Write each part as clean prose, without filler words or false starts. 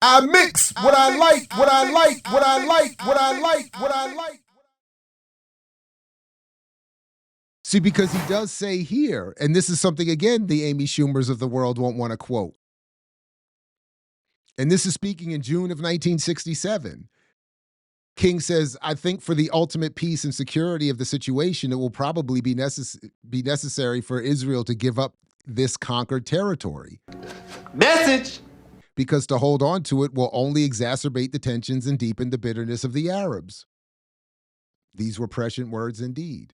I mix what I like, what I like, what I like, what I like, what I like. See, because he does say here, and this is something, again, the Amy Schumers of the world won't want to quote. And this is speaking in June of 1967. King says, I think for the ultimate peace and security of the situation, it will probably be necessary for Israel to give up this conquered territory. Message! Because to hold on to it will only exacerbate the tensions and deepen the bitterness of the Arabs. These were prescient words indeed.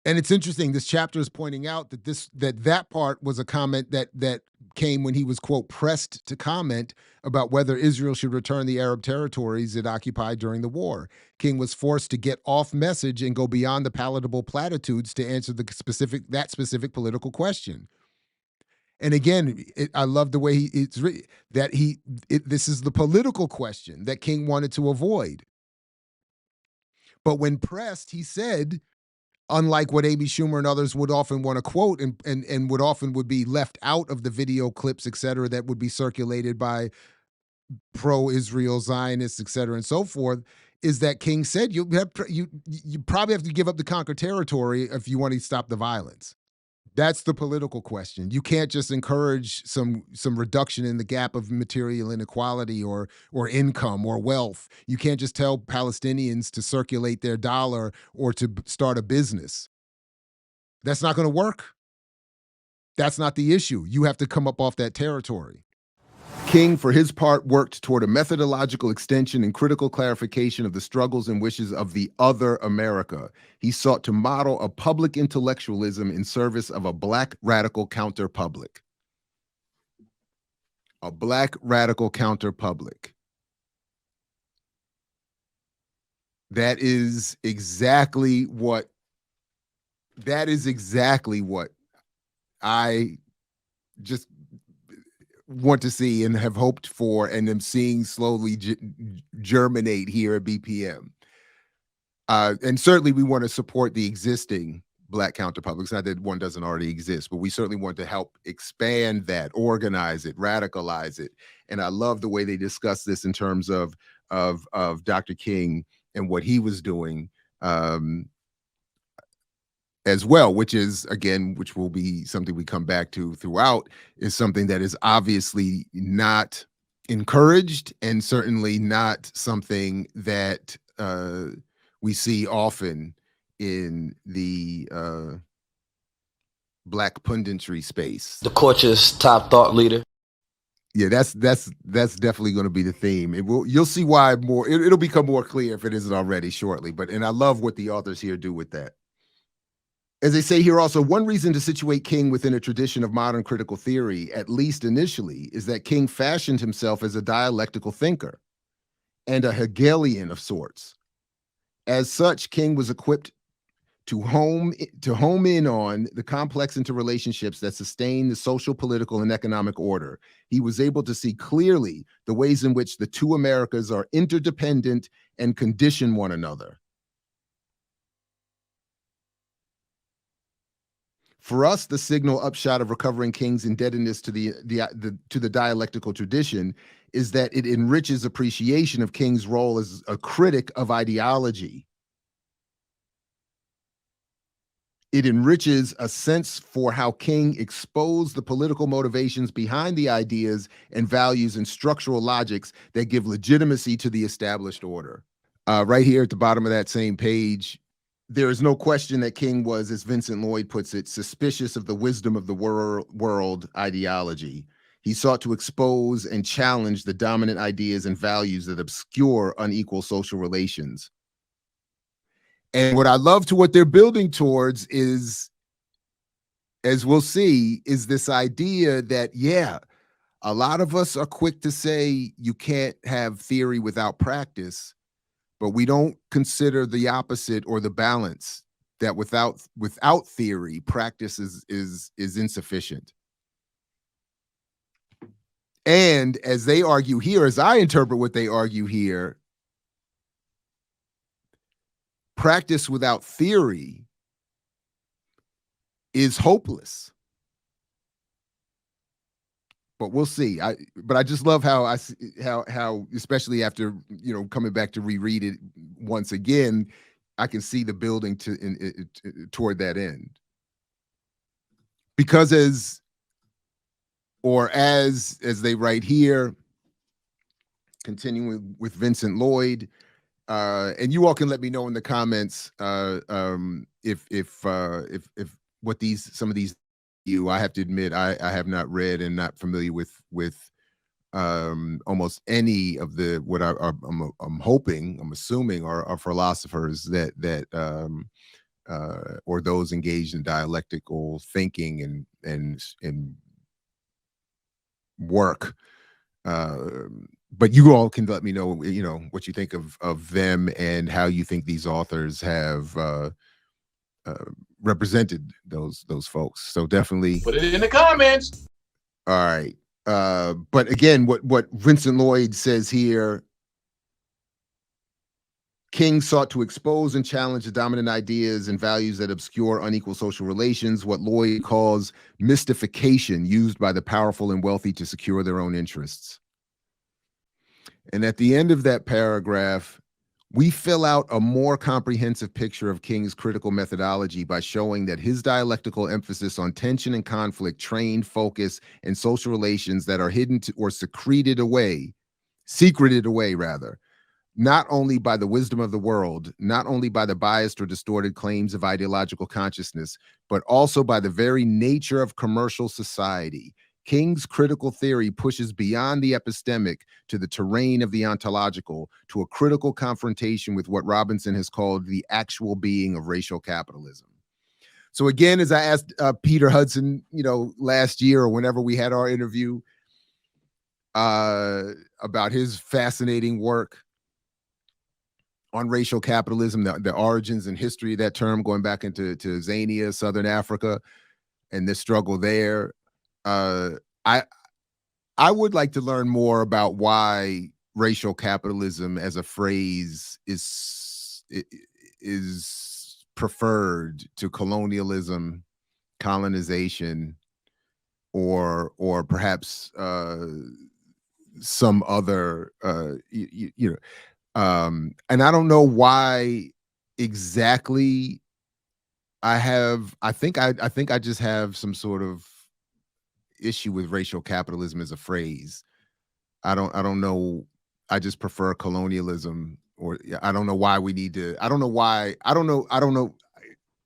And it's interesting, this chapter is pointing out that that part was a comment that came when he was, quote, pressed to comment about whether Israel should return the Arab territories it occupied during the war. King was forced to get off message and go beyond the palatable platitudes to answer that specific political question. And again, I love the way this is the political question that King wanted to avoid. But when pressed, he said, unlike what Amy Schumer and others would often want to quote and would be left out of the video clips, et cetera, that would be circulated by pro-Israel Zionists, et cetera, and so forth, is that King said you probably have to give up the conquered territory if you want to stop the violence. That's the political question. You can't just encourage some reduction in the gap of material inequality or income or wealth. You can't just tell Palestinians to circulate their dollar or to start a business. That's not going to work. That's not the issue. You have to come up off that territory. King, for his part, worked toward a methodological extension and critical clarification of the struggles and wishes of the other America. He sought to model a public intellectualism in service of a Black radical counter-public. A Black radical counter-public. That is exactly what I just want to see and have hoped for and am seeing slowly germinate here at BPM. And certainly we want to support the existing Black counterpublics. Not that one doesn't already exist, but we certainly want to help expand that, organize it, radicalize it. And I love the way they discuss this in terms of Dr. King and what he was doing as well, which is, again, which will be something we come back to throughout, is something that is obviously not encouraged and certainly not something that we see often in the Black punditry space. The courteous top thought leader. Yeah, that's definitely going to be the theme. You'll see why more. It'll become more clear if it isn't already shortly. And I love what the authors here do with that. As they say here also, one reason to situate King within a tradition of modern critical theory, at least initially, is that King fashioned himself as a dialectical thinker and a Hegelian of sorts. As such, King was equipped to home in on the complex interrelationships that sustain the social, political, and economic order. He was able to see clearly the ways in which the two Americas are interdependent and condition one another. For us, the signal upshot of recovering King's indebtedness to the dialectical tradition is that it enriches appreciation of King's role as a critic of ideology. It enriches a sense for how King exposed the political motivations behind the ideas and values and structural logics that give legitimacy to the established order. Right here at the bottom of that same page, there is no question that King was, as Vincent Lloyd puts it, suspicious of the wisdom of the world ideology. He sought to expose and challenge the dominant ideas and values that obscure unequal social relations. And what I love to what they're building towards is, as we'll see, is this idea that, yeah, a lot of us are quick to say you can't have theory without practice, but we don't consider the opposite or the balance, that without theory, practice is insufficient. And as they argue here, as I interpret what they argue here, practice without theory is hopeless. but we'll see. But I just love how how especially after coming back to reread it once again, I can see the building toward that end. Because as they write here, continuing with Vincent Lloyd, and you all can let me know in the comments if what some of these I have to admit I have not read and not familiar with almost any of the what I'm hoping, I'm assuming are philosophers that or those engaged in dialectical thinking and work. But you all can let me know, what you think of them and how you think these authors have represented those folks. So definitely Put it in the comments. All right. But again, what Vincent Lloyd says here, King sought to expose and challenge the dominant ideas and values that obscure unequal social relations, what Lloyd calls mystification used by the powerful and wealthy to secure their own interests. And at the end of that paragraph, we fill out a more comprehensive picture of King's critical methodology by showing that his dialectical emphasis on tension and conflict, trained focus, and social relations that are hidden or secreted away rather, not only by the wisdom of the world, not only by the biased or distorted claims of ideological consciousness, but also by the very nature of commercial society. King's critical theory pushes beyond the epistemic to the terrain of the ontological, to a critical confrontation with what Robinson has called the actual being of racial capitalism. So again, as I asked Peter Hudson, last year or whenever we had our interview about his fascinating work on racial capitalism, the origins and history of that term, going back into Zania, Southern Africa, and the struggle there. I would like to learn more about why racial capitalism as a phrase is preferred to colonialism, colonization, or perhaps some other and I don't know why exactly. I think I just have some sort of issue with racial capitalism as a phrase. I don't know. I just prefer colonialism, or I don't know why we need to. I don't know.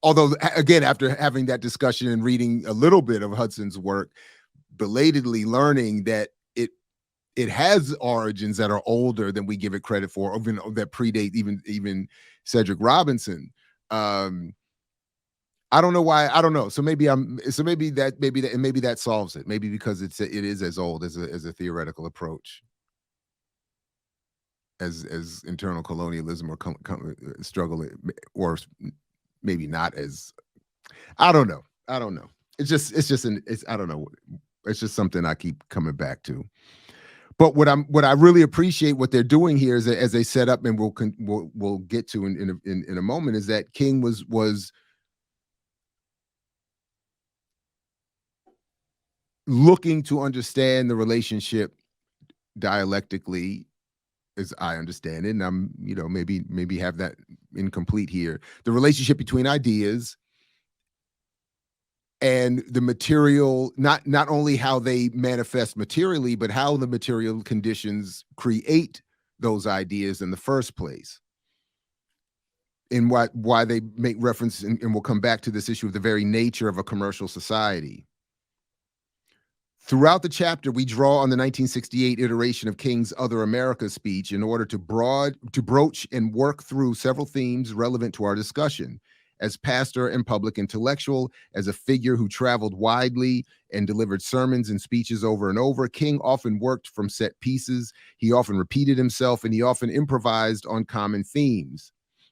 Although again, after having that discussion and reading a little bit of Hudson's work, belatedly learning that it has origins that are older than we give it credit for, or that predate even Cedric Robinson. I don't know why. I don't know. So maybe that solves it. Maybe because it is as old as a theoretical approach as internal colonialism or struggle, or maybe not as. I don't know. I don't know. It's I don't know. It's just something I keep coming back to. But what I really appreciate what they're doing here is that, as they set up, and we'll get to in a moment, is that King was looking to understand the relationship dialectically, as I understand it, and I'm maybe have that incomplete here, the relationship between ideas and the material, not only how they manifest materially, but how the material conditions create those ideas in the first place, and why they make reference, and we'll come back to this issue of the very nature of a commercial society. Throughout the chapter, we draw on the 1968 iteration of King's Other America speech in order to broach and work through several themes relevant to our discussion. As pastor and public intellectual, as a figure who traveled widely and delivered sermons and speeches over and over, King often worked from set pieces. He often repeated himself, and he often improvised on common themes.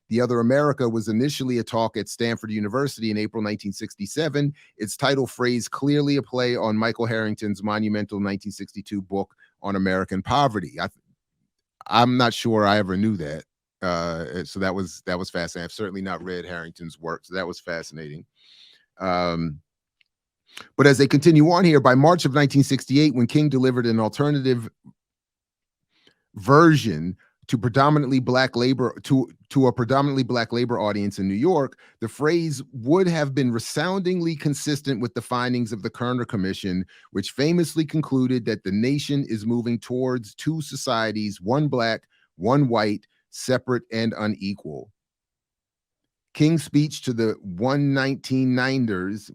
The Other America was initially a talk at Stanford University in April 1967. Its title phrase clearly a play on Michael Harrington's monumental 1962 book on American poverty. I'm not sure I ever knew that. So that was fascinating. I've certainly not read Harrington's work, so that was fascinating. But as they continue on here, by March of 1968, when King delivered an alternative version to predominantly black labor to a predominantly black labor audience in New York, the phrase would have been resoundingly consistent with the findings of the Kerner Commission, which famously concluded that the nation is moving towards two societies, one black, one white, separate and unequal. King's speech to the 199ers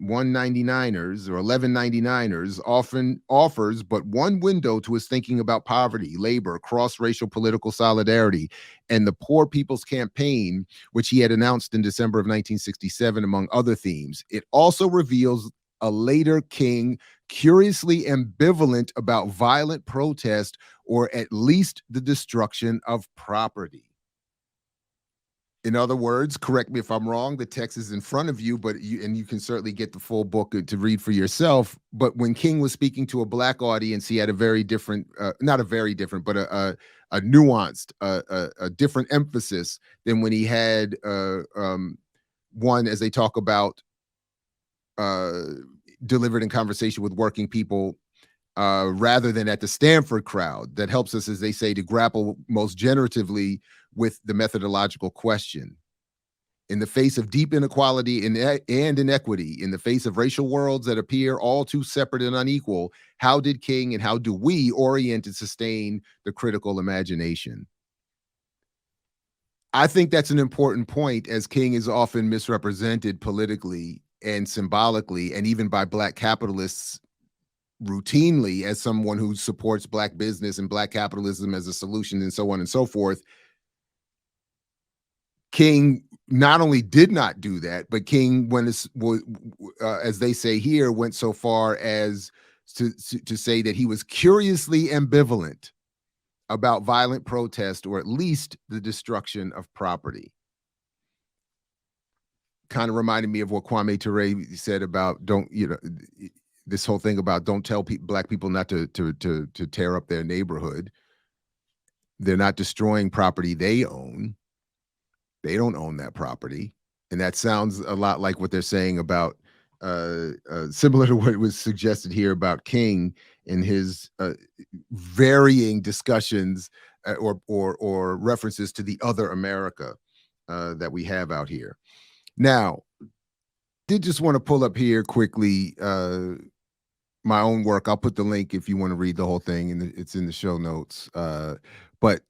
or 1199ers often offers but one window to his thinking about poverty, labor, cross-racial political solidarity, and the Poor People's Campaign, which he had announced in December of 1967, among other themes. It also reveals a later King curiously ambivalent about violent protest or at least the destruction of property. In other words, correct me if I'm wrong, the text is in front of you, but you can certainly get the full book to read for yourself. But when King was speaking to a black audience, he had a very different, not a very different, but a nuanced, a different emphasis than when he had one, as they talk about, delivered in conversation with working people, rather than at the Stanford crowd. That helps us, as they say, to grapple most generatively with the methodological question. In the face of deep inequality and inequity, in the face of racial worlds that appear all too separate and unequal, how did King and how do we orient and sustain the critical imagination? I think that's an important point, as King is often misrepresented politically and symbolically, and even by black capitalists routinely, as someone who supports black business and black capitalism as a solution and so on and so forth. King not only did not do that, but King went as they say here, went so far as to say that he was curiously ambivalent about violent protest or at least the destruction of property. Kind of reminded me of what Kwame Ture said about this whole thing about don't tell black people not to tear up their neighborhood. They're not destroying property they own. They don't own that property. And that sounds a lot like what they're saying about, similar to what was suggested here about King in his varying discussions or references to the other America that we have out here. Now, did just want to pull up here quickly my own work. I'll put the link if you want to read the whole thing, and it's in the show notes. But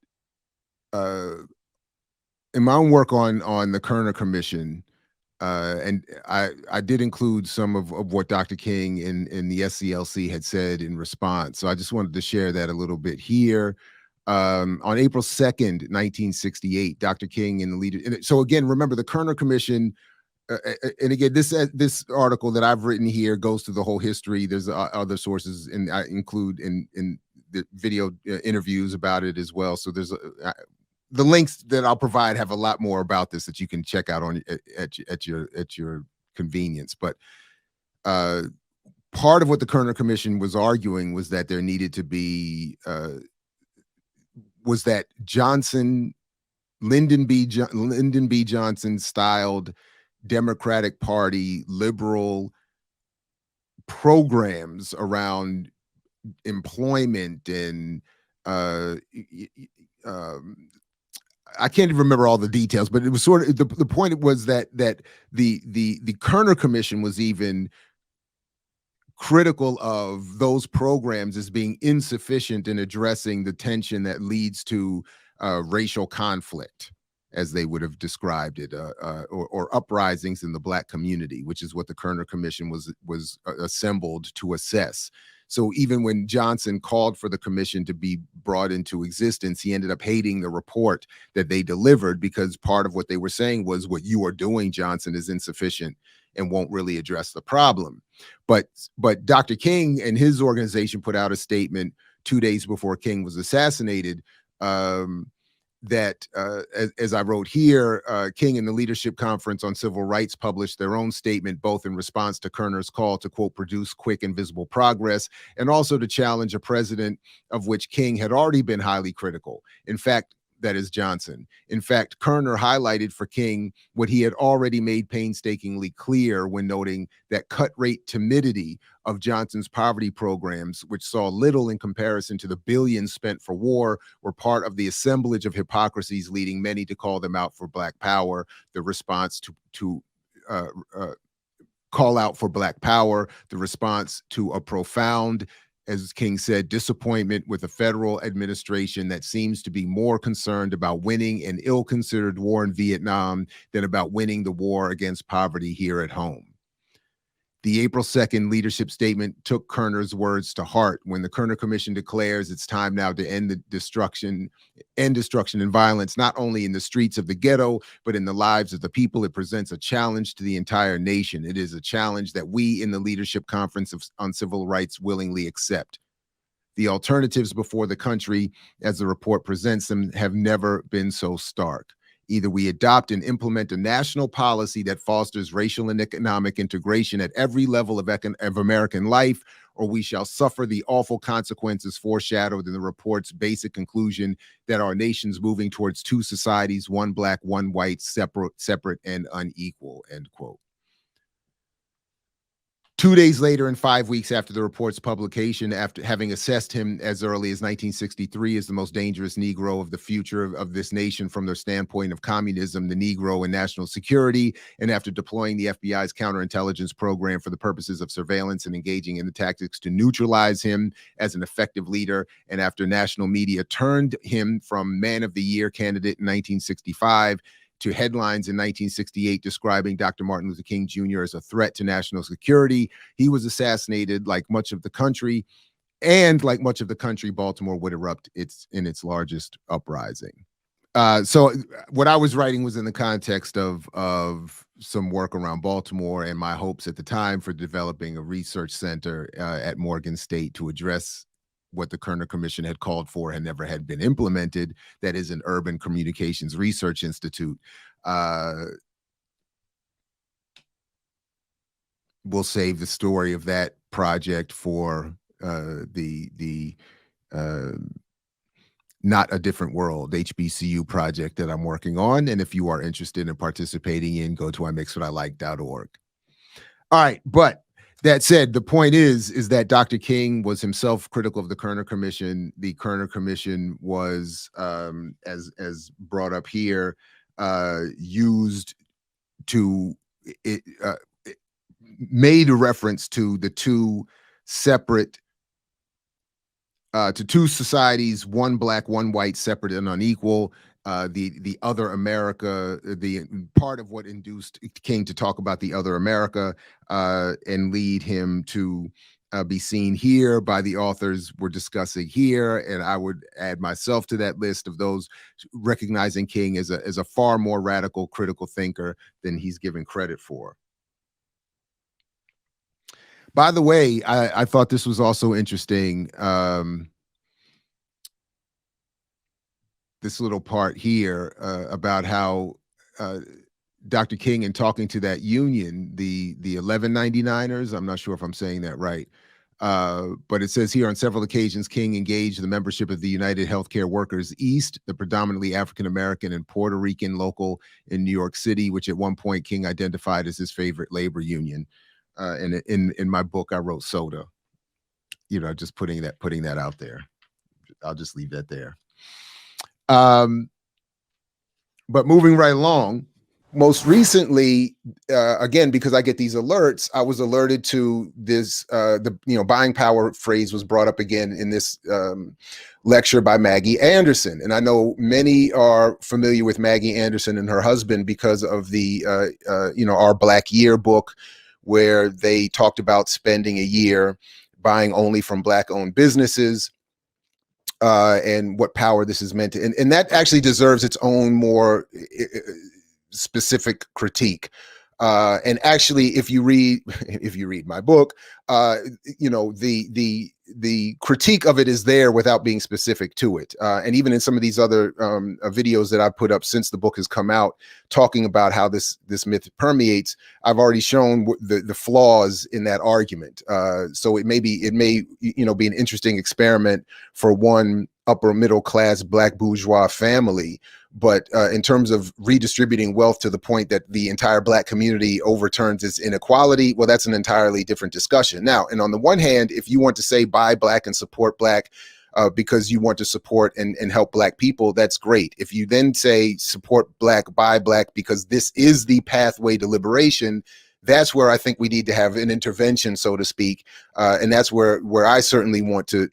in my own work on the Kerner Commission, and I did include some of what Dr. King and the SCLC had said in response. So I just wanted to share that a little bit here. On April 2nd, 1968, Dr. King and the leader. And so again, remember the Kerner Commission. And again, this article that I've written here goes through the whole history. There's other sources, and I include in the video interviews about it as well. So there's the links that I'll provide have a lot more about this that you can check out on at your convenience. But part of what the Kerner Commission was arguing was that there needed to be was that Lyndon B. Johnson styled Democratic Party liberal programs around employment and I can't even remember all the details, but it was sort of the point was that the Kerner Commission was even critical of those programs as being insufficient in addressing the tension that leads to racial conflict, as they would have described it, or uprisings in the black community, which is what the Kerner Commission was assembled to assess. So even when Johnson called for the commission to be brought into existence, he ended up hating the report that they delivered, because part of what they were saying was, what you are doing, Johnson, is insufficient and won't really address the problem. But Dr. King and his organization put out a statement 2 days before King was assassinated, that, as I wrote here, King and the Leadership Conference on Civil Rights published their own statement, both in response to Kerner's call to, quote, produce quick and visible progress, and also to challenge a president of which King had already been highly critical. In fact, that is Johnson. In fact, Kerner highlighted for King what he had already made painstakingly clear when noting that cut rate timidity of Johnson's poverty programs, which saw little in comparison to the billions spent for war, were part of the assemblage of hypocrisies leading many to call them out for Black power. The response to call out for Black power, the response to a profound, as King said, disappointment with a federal administration that seems to be more concerned about winning an ill-considered war in Vietnam than about winning the war against poverty here at home. The April 2nd leadership statement took Kerner's words to heart when the Kerner Commission declares it's time now to end destruction and violence, not only in the streets of the ghetto, but in the lives of the people. It presents a challenge to the entire nation. It is a challenge that we in the Leadership Conference on Civil Rights willingly accept. The alternatives before the country, as the report presents them, have never been so stark. Either we adopt and implement a national policy that fosters racial and economic integration at every level of American life, or we shall suffer the awful consequences foreshadowed in the report's basic conclusion that our nation's moving towards two societies, one Black, one white, separate and unequal, end quote. 2 days later and 5 weeks after the report's publication, after having assessed him as early as 1963 as the most dangerous Negro of the future of this nation from the standpoint of communism, the Negro, and national security, and after deploying the FBI's counterintelligence program for the purposes of surveillance and engaging in the tactics to neutralize him as an effective leader, and after national media turned him from Man of the Year candidate in 1965 to headlines in 1968 describing Dr. Martin Luther King Jr. as a threat to national security, he was assassinated. Like much of the country, Baltimore would erupt in its largest uprising. So what I was writing was in the context of some work around Baltimore and my hopes at the time for developing a research center at Morgan State to address what the Kerner Commission had called for and never had been implemented. That is an urban communications research institute. We'll save the story of that project for the Not a Different World HBCU project that I'm working on. And if you are interested in participating in, go to imixwhatilike.org. All right, but that said, the point is that Dr. King was himself critical of the Kerner Commission. The Kerner Commission was, as brought up here, used to, it made a reference to the two separate, to two societies, one Black, one white, separate and unequal. The other America, the part of what induced King to talk about the other America and lead him to be seen here by the authors we're discussing here. And I would add myself to that list of those recognizing King as a far more radical critical thinker than he's given credit for. By the way, I thought this was also interesting. This little part here about how Dr. King, in talking to that union, the 1199ers, I'm not sure if I'm saying that right, but it says here, on several occasions, King engaged the membership of the United Healthcare Workers East, the predominantly African-American and Puerto Rican local in New York City, which at one point King identified as his favorite labor union. And in my book, I wrote soda, just putting that out there. I'll just leave that there. But moving right along, most recently, again, because I get these alerts, I was alerted to this, buying power phrase was brought up again in this lecture by Maggie Anderson. And I know many are familiar with Maggie Anderson and her husband because of the, Our Black Year book, where they talked about spending a year buying only from Black-owned businesses. And what power this is meant to, and that actually deserves its own more specific critique. And actually, if you read my book, the critique of it is there without being specific to it. And even in some of these other videos that I've put up since the book has come out, talking about how this myth permeates, I've already shown the flaws in that argument. So it may be an interesting experiment for one upper middle class black bourgeois family. But in terms of redistributing wealth to the point that the entire black community overturns its inequality, well, that's an entirely different discussion. Now, and on the one hand, if you want to say buy black and support black because you want to support and help black people, that's great. If you then say support black, buy black because this is the pathway to liberation, that's where I think we need to have an intervention, so to speak, and that's where I certainly want to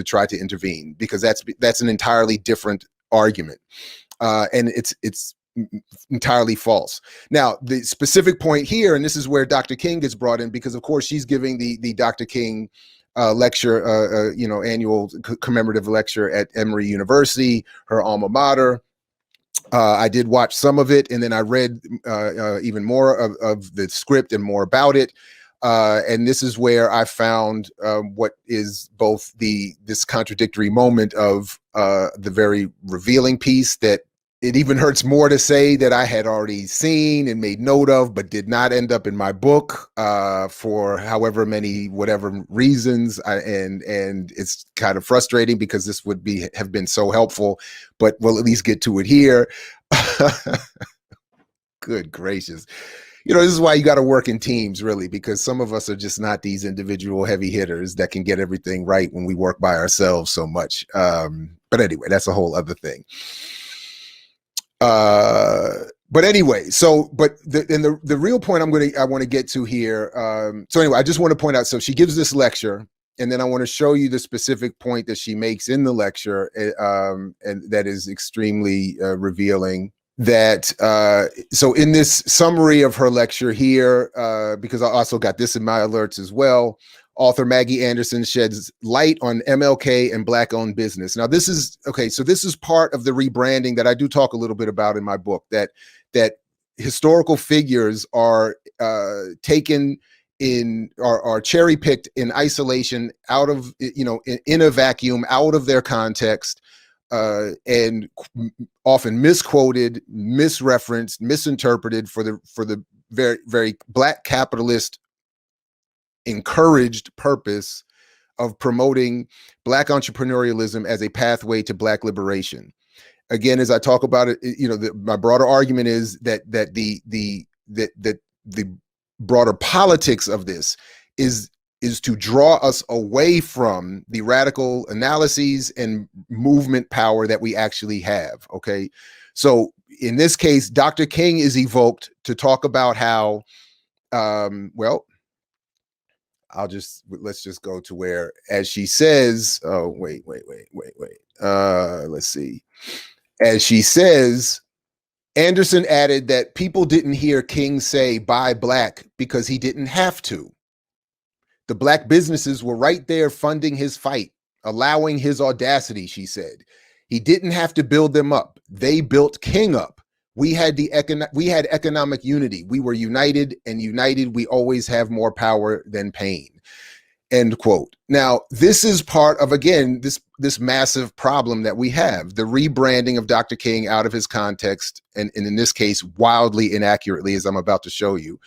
try to intervene, because that's an entirely different argument. And it's entirely false. Now, the specific point here, and this is where Dr. King gets brought in, because of course she's giving the Dr. King lecture, annual commemorative lecture at Emory University, her alma mater. I did watch some of it, and then I read even more of the script and more about it. And this is where I found what is both this contradictory moment of the very revealing piece that it even hurts more to say that I had already seen and made note of, but did not end up in my book for however many, whatever reasons. And it's kind of frustrating because this would have been so helpful, but we'll at least get to it here. Good gracious. This is why you got to work in teams, really, because some of us are just not these individual heavy hitters that can get everything right when we work by ourselves so much. But anyway, that's a whole other thing. But anyway, the real point I want to get to here. So anyway, I just want to point out, so she gives this lecture, and then I want to show you the specific point that she makes in the lecture, and that is extremely revealing. That so in this summary of her lecture here, because I also got this in my alerts as well, author Maggie Anderson sheds light on MLK and Black-owned business. Now, this is okay. So this is part of the rebranding that I do talk a little bit about in my book. That historical figures are taken in, are cherry picked in isolation, out of in a vacuum, out of their context. And often misquoted, misreferenced, misinterpreted for the very, very black capitalist encouraged purpose of promoting black entrepreneurialism as a pathway to black liberation. Again, as I talk about it, my broader argument is that the broader politics of this is to draw us away from the radical analyses and movement power that we actually have. Okay. So in this case, Dr. King is evoked to talk about how, let's just go to where, as she says, let's see. As she says, Anderson added that people didn't hear King say buy black because he didn't have to. The black businesses were right there funding his fight, allowing his audacity, she said. He didn't have to build them up. They built King up. We had economic unity. We were united, and united we always have more power than pain. End quote. Now, this is part of, again, this massive problem that we have, the rebranding of Dr. King out of his context, and in this case, wildly inaccurately, as I'm about to show you.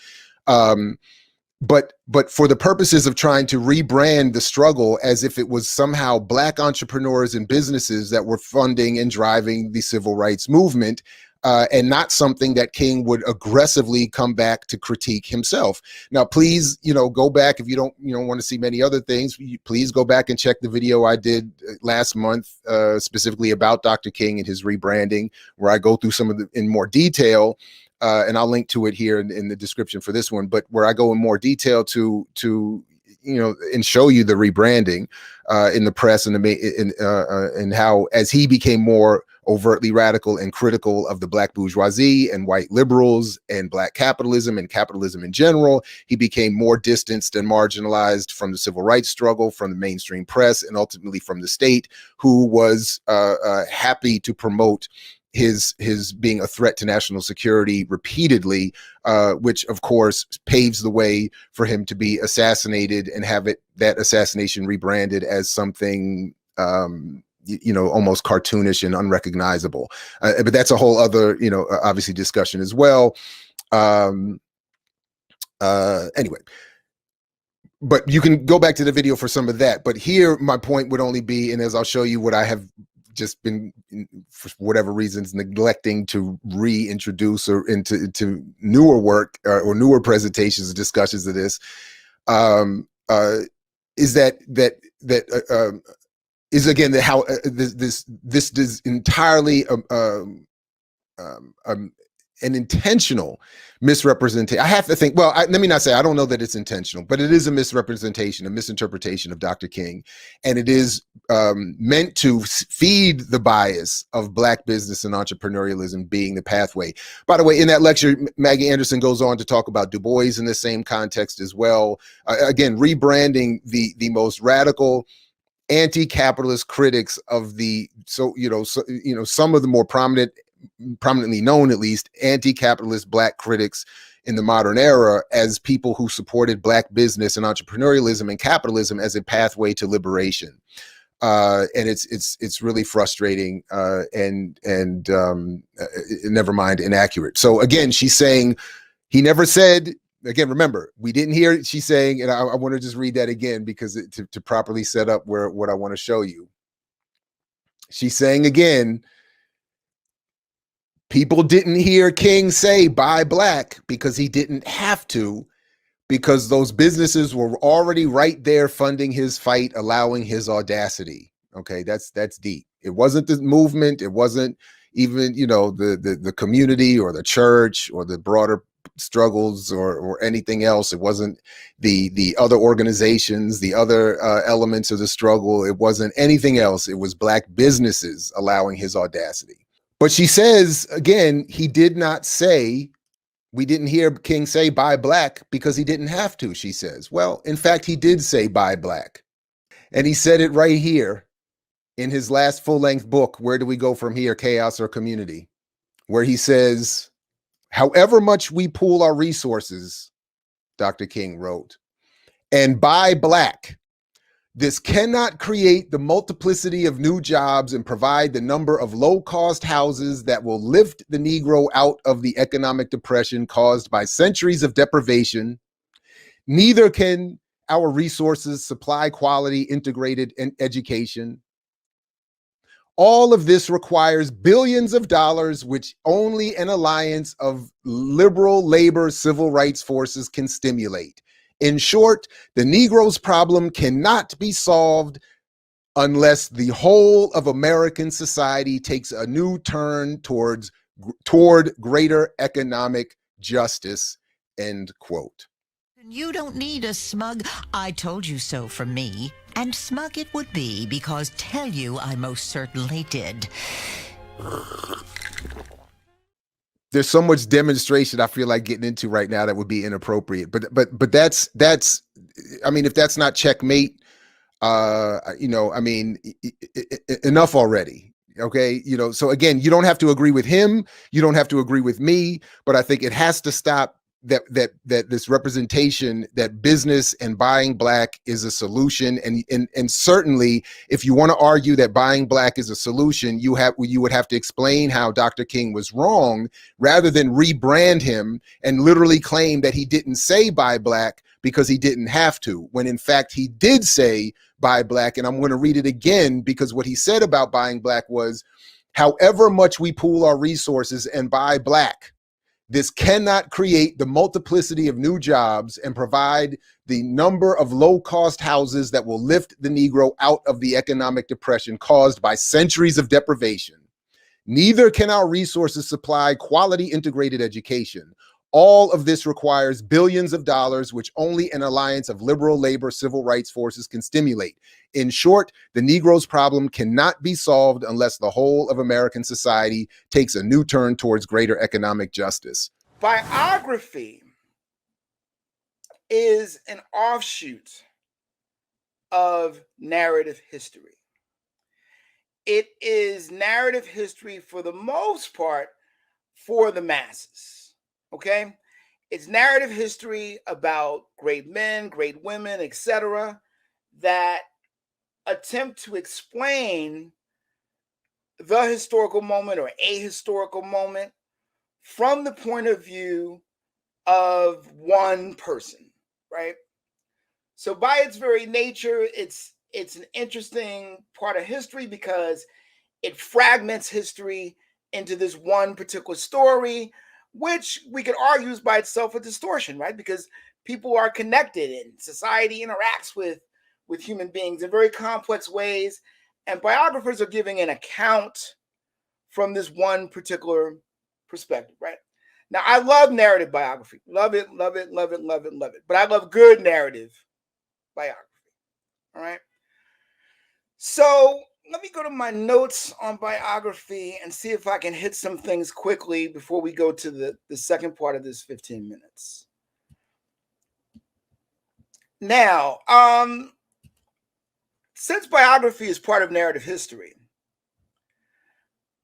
But for the purposes of trying to rebrand the struggle as if it was somehow black entrepreneurs and businesses that were funding and driving the civil rights movement, and not something that King would aggressively come back to critique himself. Now, please, go back if you don't, want to see many other things. Please go back and check the video I did last month, specifically about Dr. King and his rebranding, where I go through some of the in more detail. And I'll link to it here in the description for this one, but where I go in more detail to and show you the rebranding in the press and how, as he became more overtly radical and critical of the black bourgeoisie and white liberals and black capitalism and capitalism in general, he became more distanced and marginalized from the civil rights struggle, from the mainstream press, and ultimately from the state, who was happy to promote his being a threat to national security repeatedly, which of course paves the way for him to be assassinated and have that assassination rebranded as something almost cartoonish and unrecognizable. But that's a whole other obviously discussion as well. Anyway, but you can go back to the video for some of that. But here my point would only be, and as I'll show you what I have just been, for whatever reasons, neglecting to reintroduce or into newer work or newer presentations and discussions of this, is is again how this is entirely an intentional misrepresentation. I have to think, well, let me not say I don't know that it's intentional, but it is a misrepresentation, a misinterpretation of Dr. King. And it is meant to feed the bias of Black business and entrepreneurialism being the pathway. By the way, in that lecture, Maggie Anderson goes on to talk about Du Bois in the same context as well. Again, rebranding the most radical anti-capitalist critics of some of the more prominently known, at least, anti-capitalist Black critics in the modern era as people who supported Black business and entrepreneurialism and capitalism as a pathway to liberation. And it's really frustrating and never mind inaccurate. So again, she's saying he never said. Again, remember, we didn't hear she's saying, and I want to just read that again because to properly set up what I want to show you. She's saying again, people didn't hear King say buy Black because he didn't have to, because those businesses were already right there funding his fight, allowing his audacity. Okay, that's deep. It wasn't the movement. It wasn't even, the community or the church or the broader struggles or anything else. It wasn't the other organizations, the other elements of the struggle. It wasn't anything else. It was Black businesses allowing his audacity. But she says, again, he did not say, we didn't hear King say buy Black because he didn't have to, she says. Well, in fact, he did say buy Black. And he said it right here in his last full-length book, Where Do We Go From Here, Chaos or Community? Where he says, however much we pool our resources, Dr. King wrote, and buy Black, this cannot create the multiplicity of new jobs and provide the number of low-cost houses that will lift the Negro out of the economic depression caused by centuries of deprivation. Neither can our resources supply quality integrated education. All of this requires billions of dollars, which only an alliance of liberal labor civil rights forces can stimulate. In short, the Negro's problem cannot be solved unless the whole of American society takes a new turn toward greater economic justice, end quote. You don't need a smug, I told you so from me. And smug it would be, because tell you I most certainly did. There's so much demonstration I feel like getting into right now that would be inappropriate. But that's I mean, if that's not checkmate, enough already. Okay. So again, you don't have to agree with him. You don't have to agree with me, but I think it has to stop that this representation that business and buying Black is a solution. And certainly if you want to argue that buying Black is a solution, you would have to explain how Dr. King was wrong rather than rebrand him and literally claim that he didn't say buy Black because he didn't have to, when in fact he did say buy Black. And I'm going to read it again, because what he said about buying Black was, however much we pool our resources and buy Black, this cannot create the multiplicity of new jobs and provide the number of low-cost houses that will lift the Negro out of the economic depression caused by centuries of deprivation. Neither can our resources supply quality integrated education. All of this requires billions of dollars, which only an alliance of liberal labor civil rights forces can stimulate. In short, the Negro's problem cannot be solved unless the whole of American society takes a new turn towards greater economic justice. Biography is an offshoot of narrative history. It is narrative history for the most part for the masses, okay? It's narrative history about great men, great women, etc., that attempt to explain the historical moment or a historical moment from the point of view of one person, right? So by its very nature, it's an interesting part of history because it fragments history into this one particular story, which we could argue is by itself a distortion, right? Because people are connected and society interacts with human beings in very complex ways. And biographers are giving an account from this one particular perspective, right? Now, I love narrative biography. Love it, love it, love it, love it, love it. But I love good narrative biography. All right. So let me go to my notes on biography and see if I can hit some things quickly before we go to the second part of this 15 minutes. Now, since biography is part of narrative history,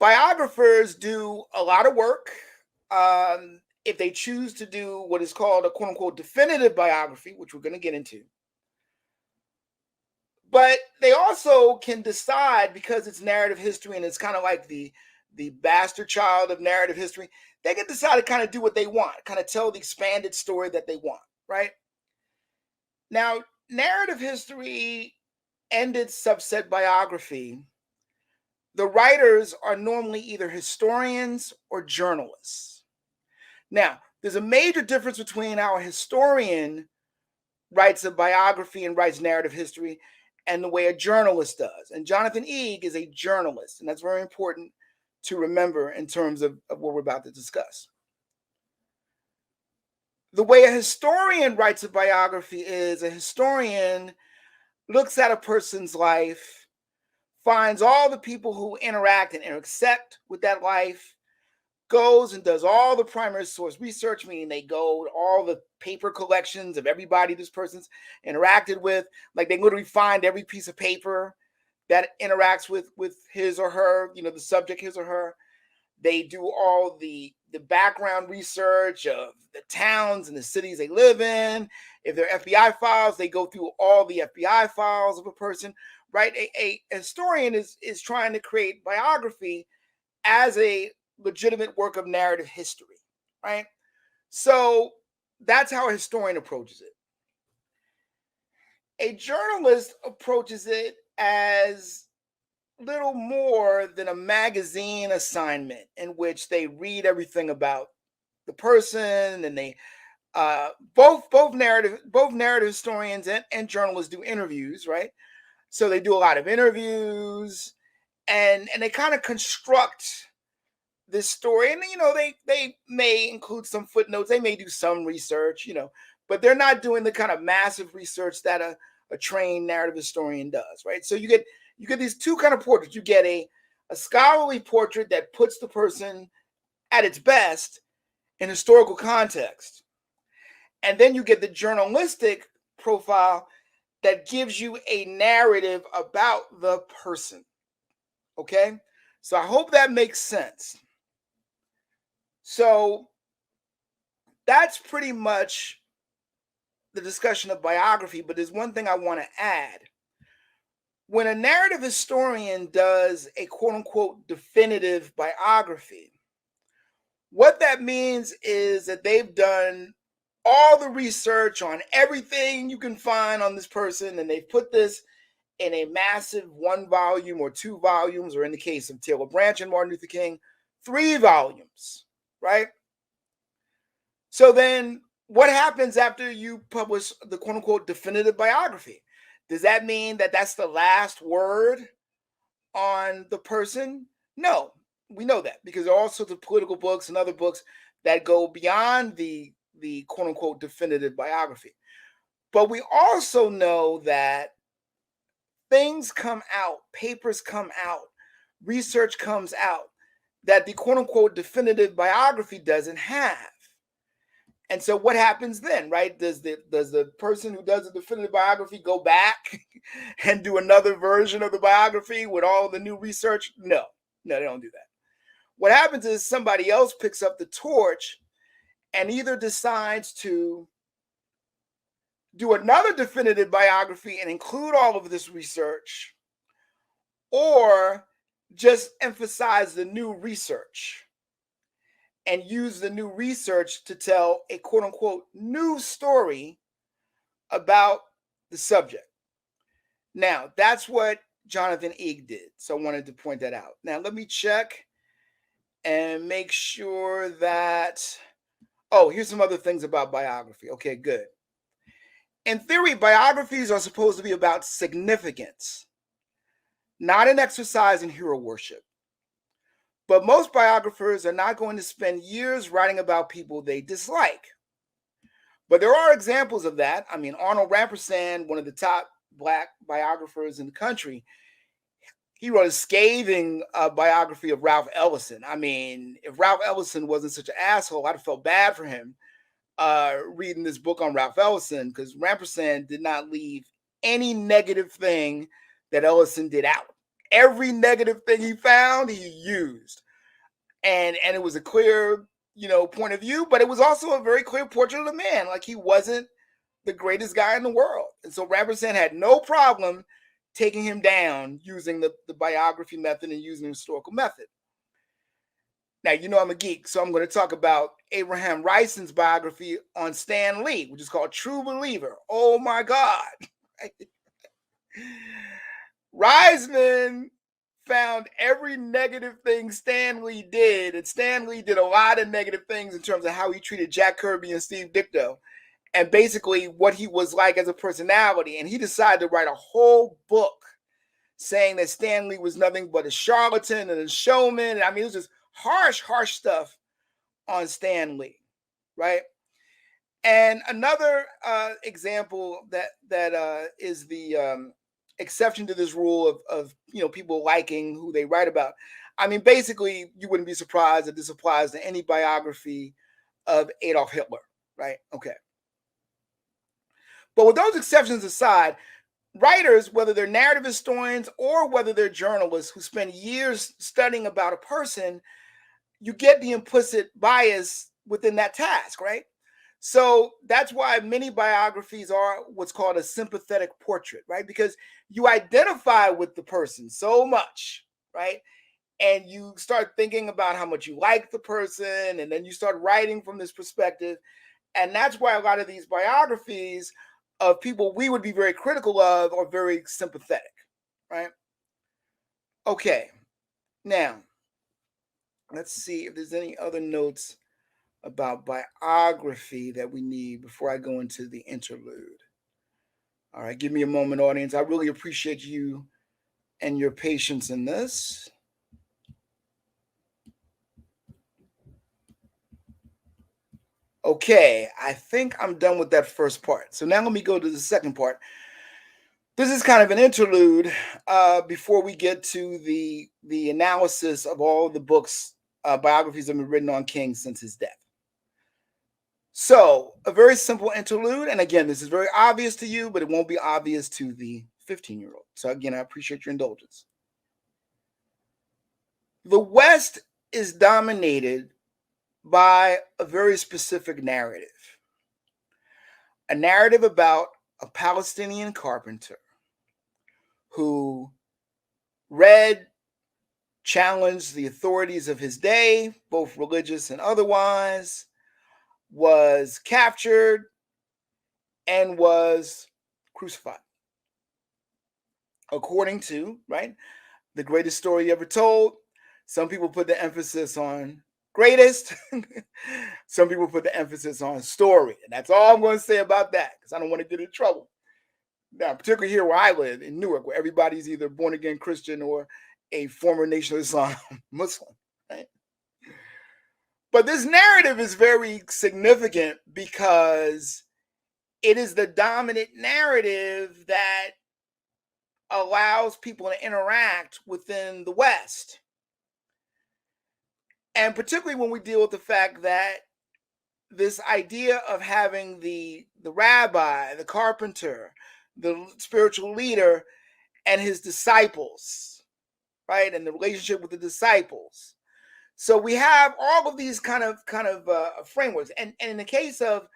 biographers do a lot of work. If they choose to do what is called a quote unquote definitive biography, which we're going to get into. But they also can decide, because it's narrative history and it's kind of like the bastard child of narrative history, they can decide to kind of do what they want, kind of tell the expanded story that they want, right? Now, narrative history and its subset biography, the writers are normally either historians or journalists. Now, there's a major difference between how a historian writes a biography and writes narrative history and the way a journalist does. And Jonathan Eeg is a journalist, and that's very important to remember in terms of what we're about to discuss. The way a historian writes a biography is a historian looks at a person's life, finds all the people who interact and intersect with that life, goes and does all the primary source research, meaning they go to all the paper collections of everybody this person's interacted with. Like they literally find every piece of paper that interacts with his or her, the subject, his or her. They do all the background research of the towns and the cities they live in. If they're FBI files, they go through all the FBI files of a person, right? A historian is trying to create biography as a legitimate work of narrative history, right? So that's how a historian approaches it. A journalist approaches it as little more than a magazine assignment in which they read everything about the person, and they both narrative historians and journalists do interviews, right? So they do a lot of interviews, and they kind of construct this story, and they may include some footnotes, they may do some research, but they're not doing the kind of massive research that a trained narrative historian does, right? So you get these two kind of portraits. You get a scholarly portrait that puts the person at its best in historical context, and then you get the journalistic profile that gives you a narrative about the person. Okay, so I hope that makes sense. So that's pretty much the discussion of biography, but there's one thing I want to add. When a narrative historian does a quote-unquote definitive biography, what that means is that they've done all the research on everything you can find on this person, and they've put this in a massive 1 volume or 2 volumes, or in the case of Taylor Branch and Martin Luther King, 3 volumes. Right? So then what happens after you publish the quote unquote definitive biography? Does that mean that that's the last word on the person? No, we know that, because there are all sorts of political books and other books that go beyond the quote unquote definitive biography. But we also know that things come out, papers come out, research comes out that the quote unquote definitive biography doesn't have. And so what happens then, right? Does the person who does the definitive biography go back and do another version of the biography with all the new research? No, they don't do that. What happens is somebody else picks up the torch and either decides to do another definitive biography and include all of this research, or just emphasize the new research and use the new research to tell a quote unquote new story about the subject. Now, that's what Jonathan Eeg did. So I wanted to point that out. Now, let me check and make sure that, oh, here's some other things about biography. Okay, good. In theory, biographies are supposed to be about significance, not an exercise in hero worship. But most biographers are not going to spend years writing about people they dislike. But there are examples of that. I mean, Arnold Rampersad, one of the top Black biographers in the country, he wrote a scathing biography of Ralph Ellison. I mean, if Ralph Ellison wasn't such an asshole, I'd have felt bad for him reading this book on Ralph Ellison, because Rampersad did not leave any negative thing that Ellison did out. Every negative thing he found, he used. And it was a clear, point of view, but it was also a very clear portrait of the man. Like, he wasn't the greatest guy in the world. And so Rampersad had no problem taking him down using the biography method and using the historical method. Now, I'm a geek, so I'm going to talk about Abraham Rison's biography on Stan Lee, which is called True Believer. Oh my God. Reisman found every negative thing Stan Lee did, and Stan Lee did a lot of negative things in terms of how he treated Jack Kirby and Steve Ditko, and basically what he was like as a personality. And he decided to write a whole book saying that Stan Lee was nothing but a charlatan and a showman. I mean, it was just harsh stuff on Stan Lee, right? And another example that is the exception to this rule of people liking who they write about. I mean, basically, you wouldn't be surprised that this applies to any biography of Adolf Hitler, right? Okay. But with those exceptions aside, writers, whether they're narrative historians or whether they're journalists who spend years studying about a person, you get the implicit bias within that task, right? So that's why many biographies are what's called a sympathetic portrait, right? Because you identify with the person so much, right? And you start thinking about how much you like the person, and then you start writing from this perspective. And that's why a lot of these biographies of people we would be very critical of are very sympathetic, right? Okay, now let's see if there's any other notes about biography that we need before I go into the interlude. All right, give me a moment, audience. I really appreciate you and your patience in this. Okay, I think I'm done with that first part. So now let me go to the second part. This is kind of an interlude before we get to the analysis of all the books, biographies that have been written on King since his death. So, a very simple interlude. And again, this is very obvious to you, but it won't be obvious to the 15-year-old. So again, I appreciate your indulgence. The West is dominated by a very specific narrative. A narrative about a Palestinian carpenter who read, challenged the authorities of his day, both religious and otherwise, was captured, and was crucified. According to, right, the greatest story ever told, some people put the emphasis on greatest. Some people put the emphasis on story. And that's all I'm going to say about that, because I don't want to get in trouble. Now, particularly here where I live in Newark, where everybody's either born again Christian or a former Nation of Islam Muslim, right? But this narrative is very significant because it is the dominant narrative that allows people to interact within the West. And particularly when we deal with the fact that this idea of having the rabbi, the carpenter, the spiritual leader, and his disciples, right? And the relationship with the disciples. So we have all of these kind of frameworks. And in the case of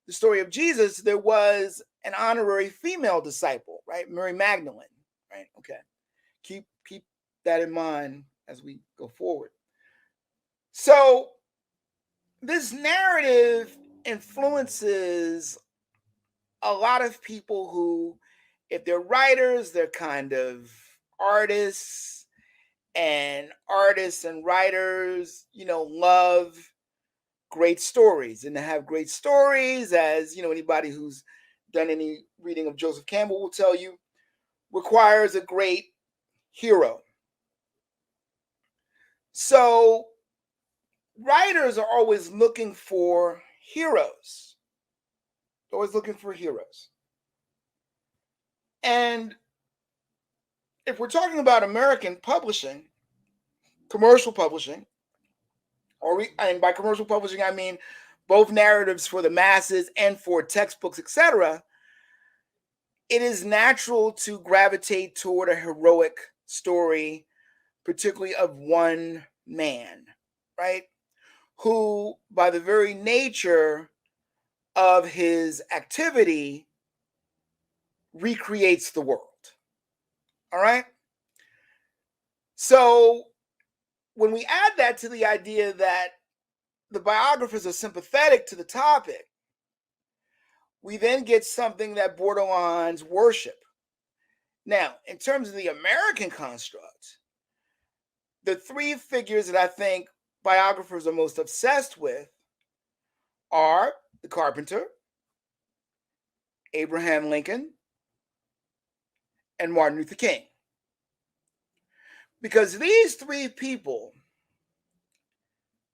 the story of Jesus, there was an honorary female disciple, right? Mary Magdalene, right? Okay. Keep that in mind as we go forward. So this narrative influences a lot of people who, if they're writers, they're kind of artists and writers, love great stories, and to have great stories, as anybody who's done any reading of Joseph Campbell will tell you, requires a great hero. So writers are always looking for heroes. Always looking for heroes. And if we're talking about American publishing, commercial publishing, and by commercial publishing I mean both narratives for the masses and for textbooks, etc., it is natural to gravitate toward a heroic story, particularly of one man, right? Who, by the very nature of his activity, recreates the world. All right? So when we add that to the idea that the biographers are sympathetic to the topic, we then get something that borderlines worship. Now, in terms of the American construct, the three figures that I think biographers are most obsessed with are the carpenter, Abraham Lincoln, and Martin Luther King. Because these three people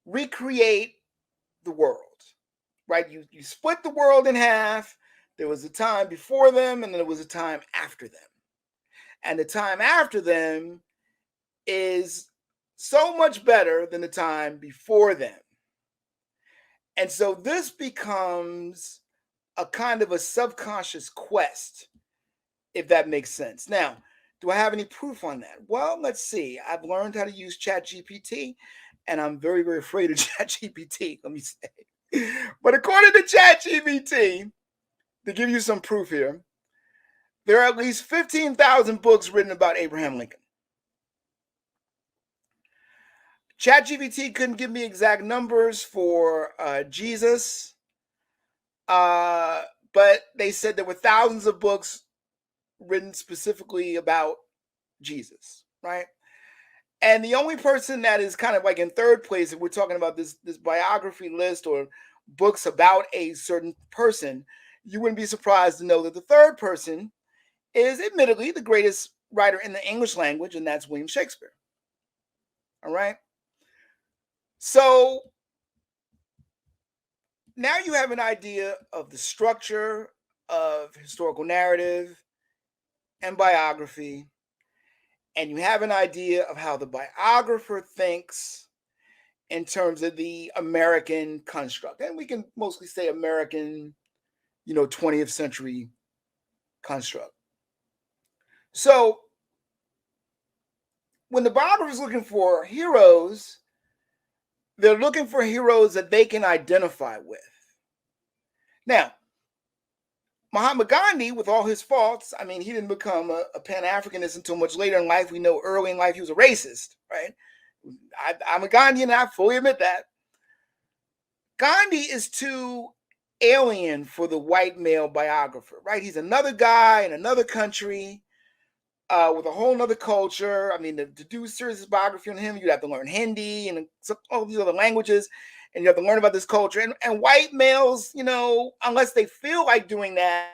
recreate the world, right? You split the world in half. There was a time before them, and then there was a time after them. And the time after them is so much better than the time before them. And so this becomes a kind of a subconscious quest, if that makes sense. Now, do I have any proof on that? Well, let's see. I've learned how to use ChatGPT, and I'm very, very afraid of ChatGPT, let me say. But according to ChatGPT, to give you some proof here, there are at least 15,000 books written about Abraham Lincoln. ChatGPT couldn't give me exact numbers for Jesus, but they said there were thousands of books written specifically about Jesus, right? And the only person that is kind of like in third place, if we're talking about this biography list or books about a certain person, you wouldn't be surprised to know that the third person is admittedly the greatest writer in the English language, and that's William Shakespeare. All right. So now you have an idea of the structure of historical narrative and biography, and you have an idea of how the biographer thinks in terms of the American construct. And we can mostly say American, 20th century construct. So when the biographer is looking for heroes, they're looking for heroes that they can identify with. Now, Mahatma Gandhi, with all his faults, I mean, he didn't become a pan-Africanist until much later in life. We know early in life he was a racist, right? I'm a Gandhian, and I fully admit that. Gandhi is too alien for the white male biographer, right? He's another guy in another country with a whole nother culture. I mean, to do a serious biography on him, you'd have to learn Hindi and all these other languages, and you have to learn about this culture. And white males, unless they feel like doing that,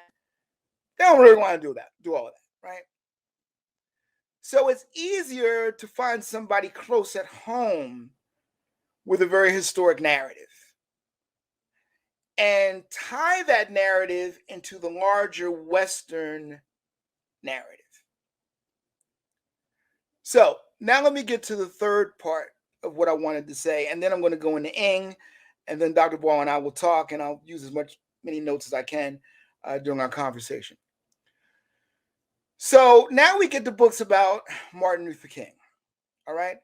they don't really want to do all of that, right? So it's easier to find somebody close at home with a very historic narrative and tie that narrative into the larger Western narrative. So now let me get to the third part of what I wanted to say, and then I'm going to go into Ing, and then Dr. Ball and I will talk, and I'll use many notes as I can during our conversation. So now we get to books about Martin Luther King. All right.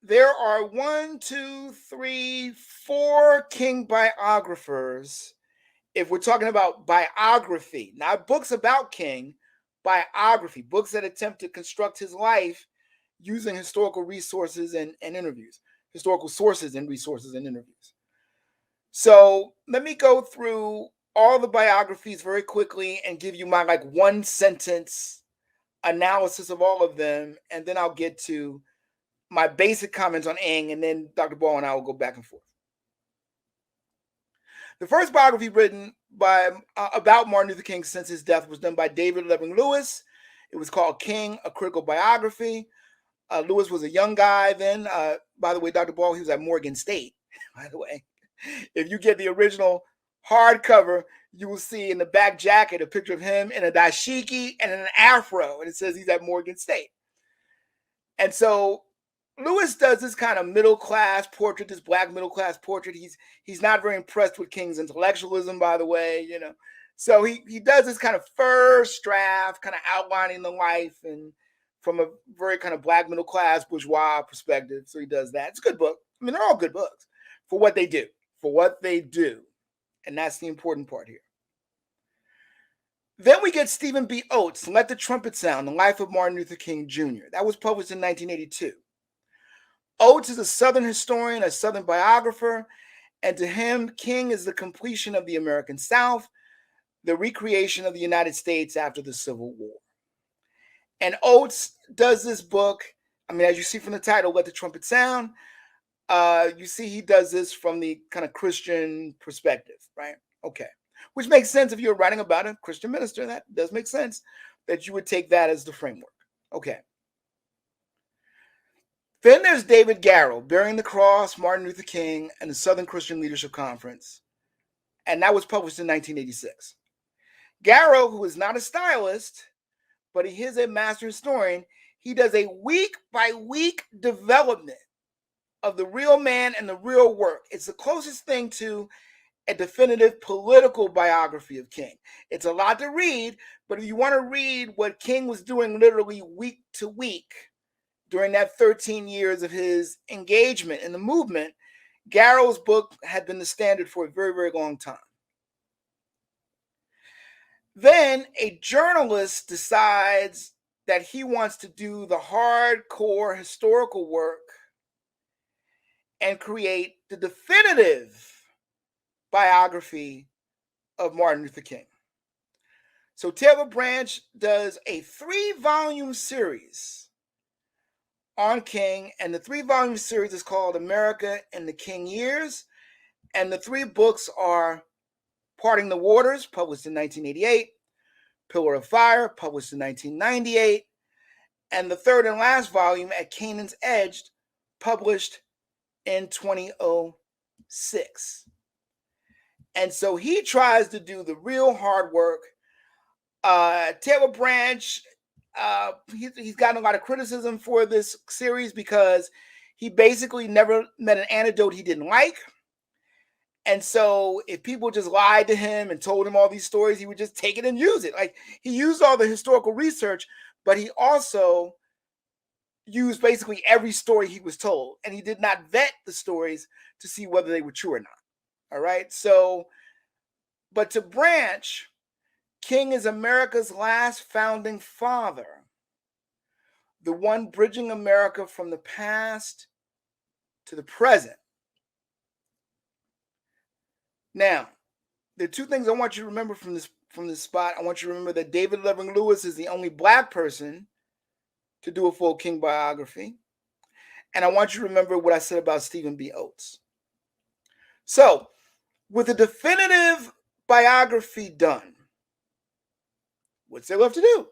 There are 4 King biographers. If we're talking about biography, not books about King, biography, books that attempt to construct his life using historical resources and interviews, historical sources and resources and interviews. So let me go through all the biographies very quickly and give you my one sentence analysis of all of them, and then I'll get to my basic comments on Ng, and then Dr. Ball and I will go back and forth. The first biography written by about Martin Luther King since his death was done by David Levering Lewis. It was called King, A Critical Biography. Lewis was a young guy then. By the way, Dr. Ball, he was at Morgan State, by the way. If you get the original hardcover, you will see in the back jacket a picture of him in a dashiki and in an afro, and it says he's at Morgan State. And so Lewis does this kind of middle-class portrait, this black middle-class portrait. He's not very impressed with King's intellectualism, by the way, you know. So he does this kind of first draft, kind of outlining the life and from a very kind of black middle-class bourgeois perspective. So he does that. It's a good book. I mean, they're all good books for what they do, And that's the important part here. Then we get Stephen B. Oates, Let the Trumpet Sound, The Life of Martin Luther King Jr. That was published in 1982. Oates is a Southern historian, a Southern biographer, and to him, King is the completion of the American South, the recreation of the United States after the Civil War. And Oates does this book, I mean, as you see from the title, Let the Trumpet Sound, you see he does this from the kind of Christian perspective, right? Okay. Which makes sense if you're writing about a Christian minister. That does make sense that you would take that as the framework. Okay. Then there's David Garrow, Bearing the Cross, Martin Luther King, and the Southern Christian Leadership Conference. And that was published in 1986. Garrow, who is not a stylist, but he is a master historian, he does a week-by-week development of the real man and the real work. It's the closest thing to a definitive political biography of King. It's a lot to read, but if you want to read what King was doing literally week to week during that 13 years of his engagement in the movement, Garrow's book had been the standard for a very, very long time. Then a journalist decides that he wants to do the hardcore historical work and create the definitive biography of Martin Luther King. So Taylor Branch does a 3-volume series on King, and the 3-volume series is called America in the King Years, and the 3 books are Parting the Waters, published in 1988, Pillar of Fire, published in 1998, and the third and last volume, At Canaan's Edge, published in 2006. And so he tries to do the real hard work. Taylor Branch, he's gotten a lot of criticism for this series because he basically never met an anecdote he didn't like. And so if people just lied to him and told him all these stories, he would just take it and use it. Like, he used all the historical research, but he also used basically every story he was told. And he did not vet the stories to see whether they were true or not. All right. So, but to Branch, King is America's last founding father, the one bridging America from the past to the present. Now, there are 2 things I want you to remember from this spot. I want you to remember that David Levering Lewis is the only Black person to do a full King biography. And I want you to remember what I said about Stephen B. Oates. So, with a definitive biography done, what's there left to do?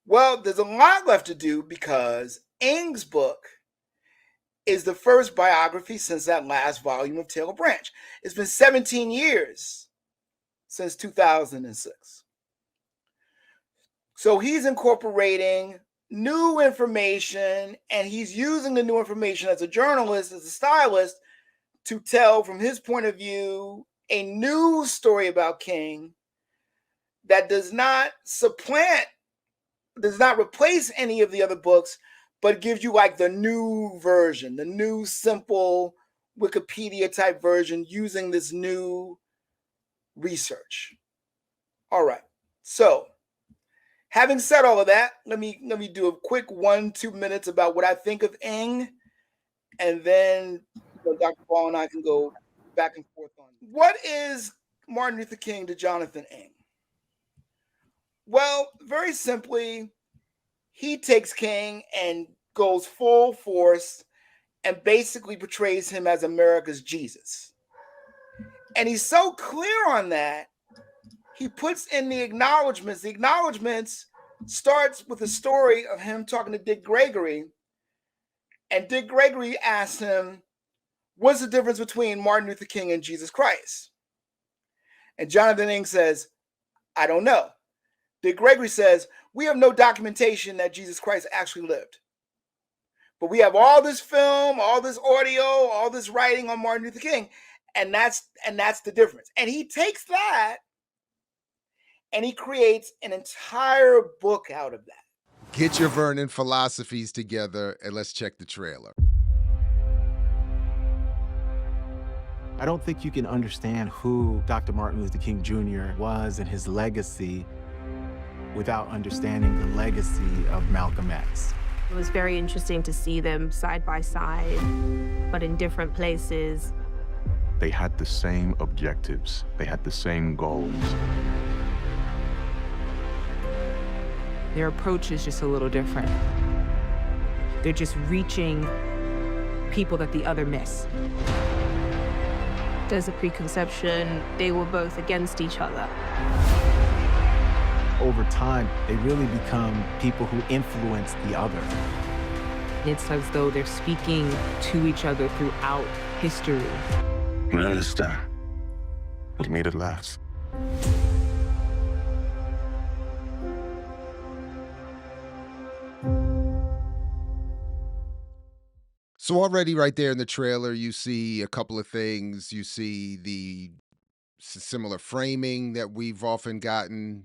Well, there's a lot left to do because Ng's book is the first biography since that last volume of Taylor Branch. It's been 17 years since 2006. So he's incorporating new information, and he's using the new information as a journalist, as a stylist, to tell from his point of view a new story about King that does not replace any of the other books, but gives you like the new version, the new simple Wikipedia type version using this new research. All right. So, having said all of that, let me do a quick 1-2 minutes about what I think of Ng, and then Dr. Ball and I can go back and forth on it. What is Martin Luther King to Jonathan Ng? Well, very simply, he takes King and goes full force and basically portrays him as America's Jesus. And he's so clear on that, he puts in the acknowledgments. The acknowledgments starts with a story of him talking to Dick Gregory. And Dick Gregory asks him, what's the difference between Martin Luther King and Jesus Christ? And Jonathan Ing says, I don't know. Dick Gregory says, we have no documentation that Jesus Christ actually lived. But we have all this film, all this audio, all this writing on Martin Luther King. And that's the difference. And he takes that and he creates an entire book out of that. Get your Vernon philosophies together and let's check the trailer. I don't think you can understand who Dr. Martin Luther King Jr. was and his legacy without understanding the legacy of Malcolm X. It was very interesting to see them side by side, but in different places. They had the same objectives. They had the same goals. Their approach is just a little different. They're just reaching people that the other miss. There's a preconception they were both against each other. Over time, they really become people who influence the other. It's as though they're speaking to each other throughout history. I understand. We made it last. So already right there in the trailer, you see a couple of things. You see the similar framing that we've often gotten.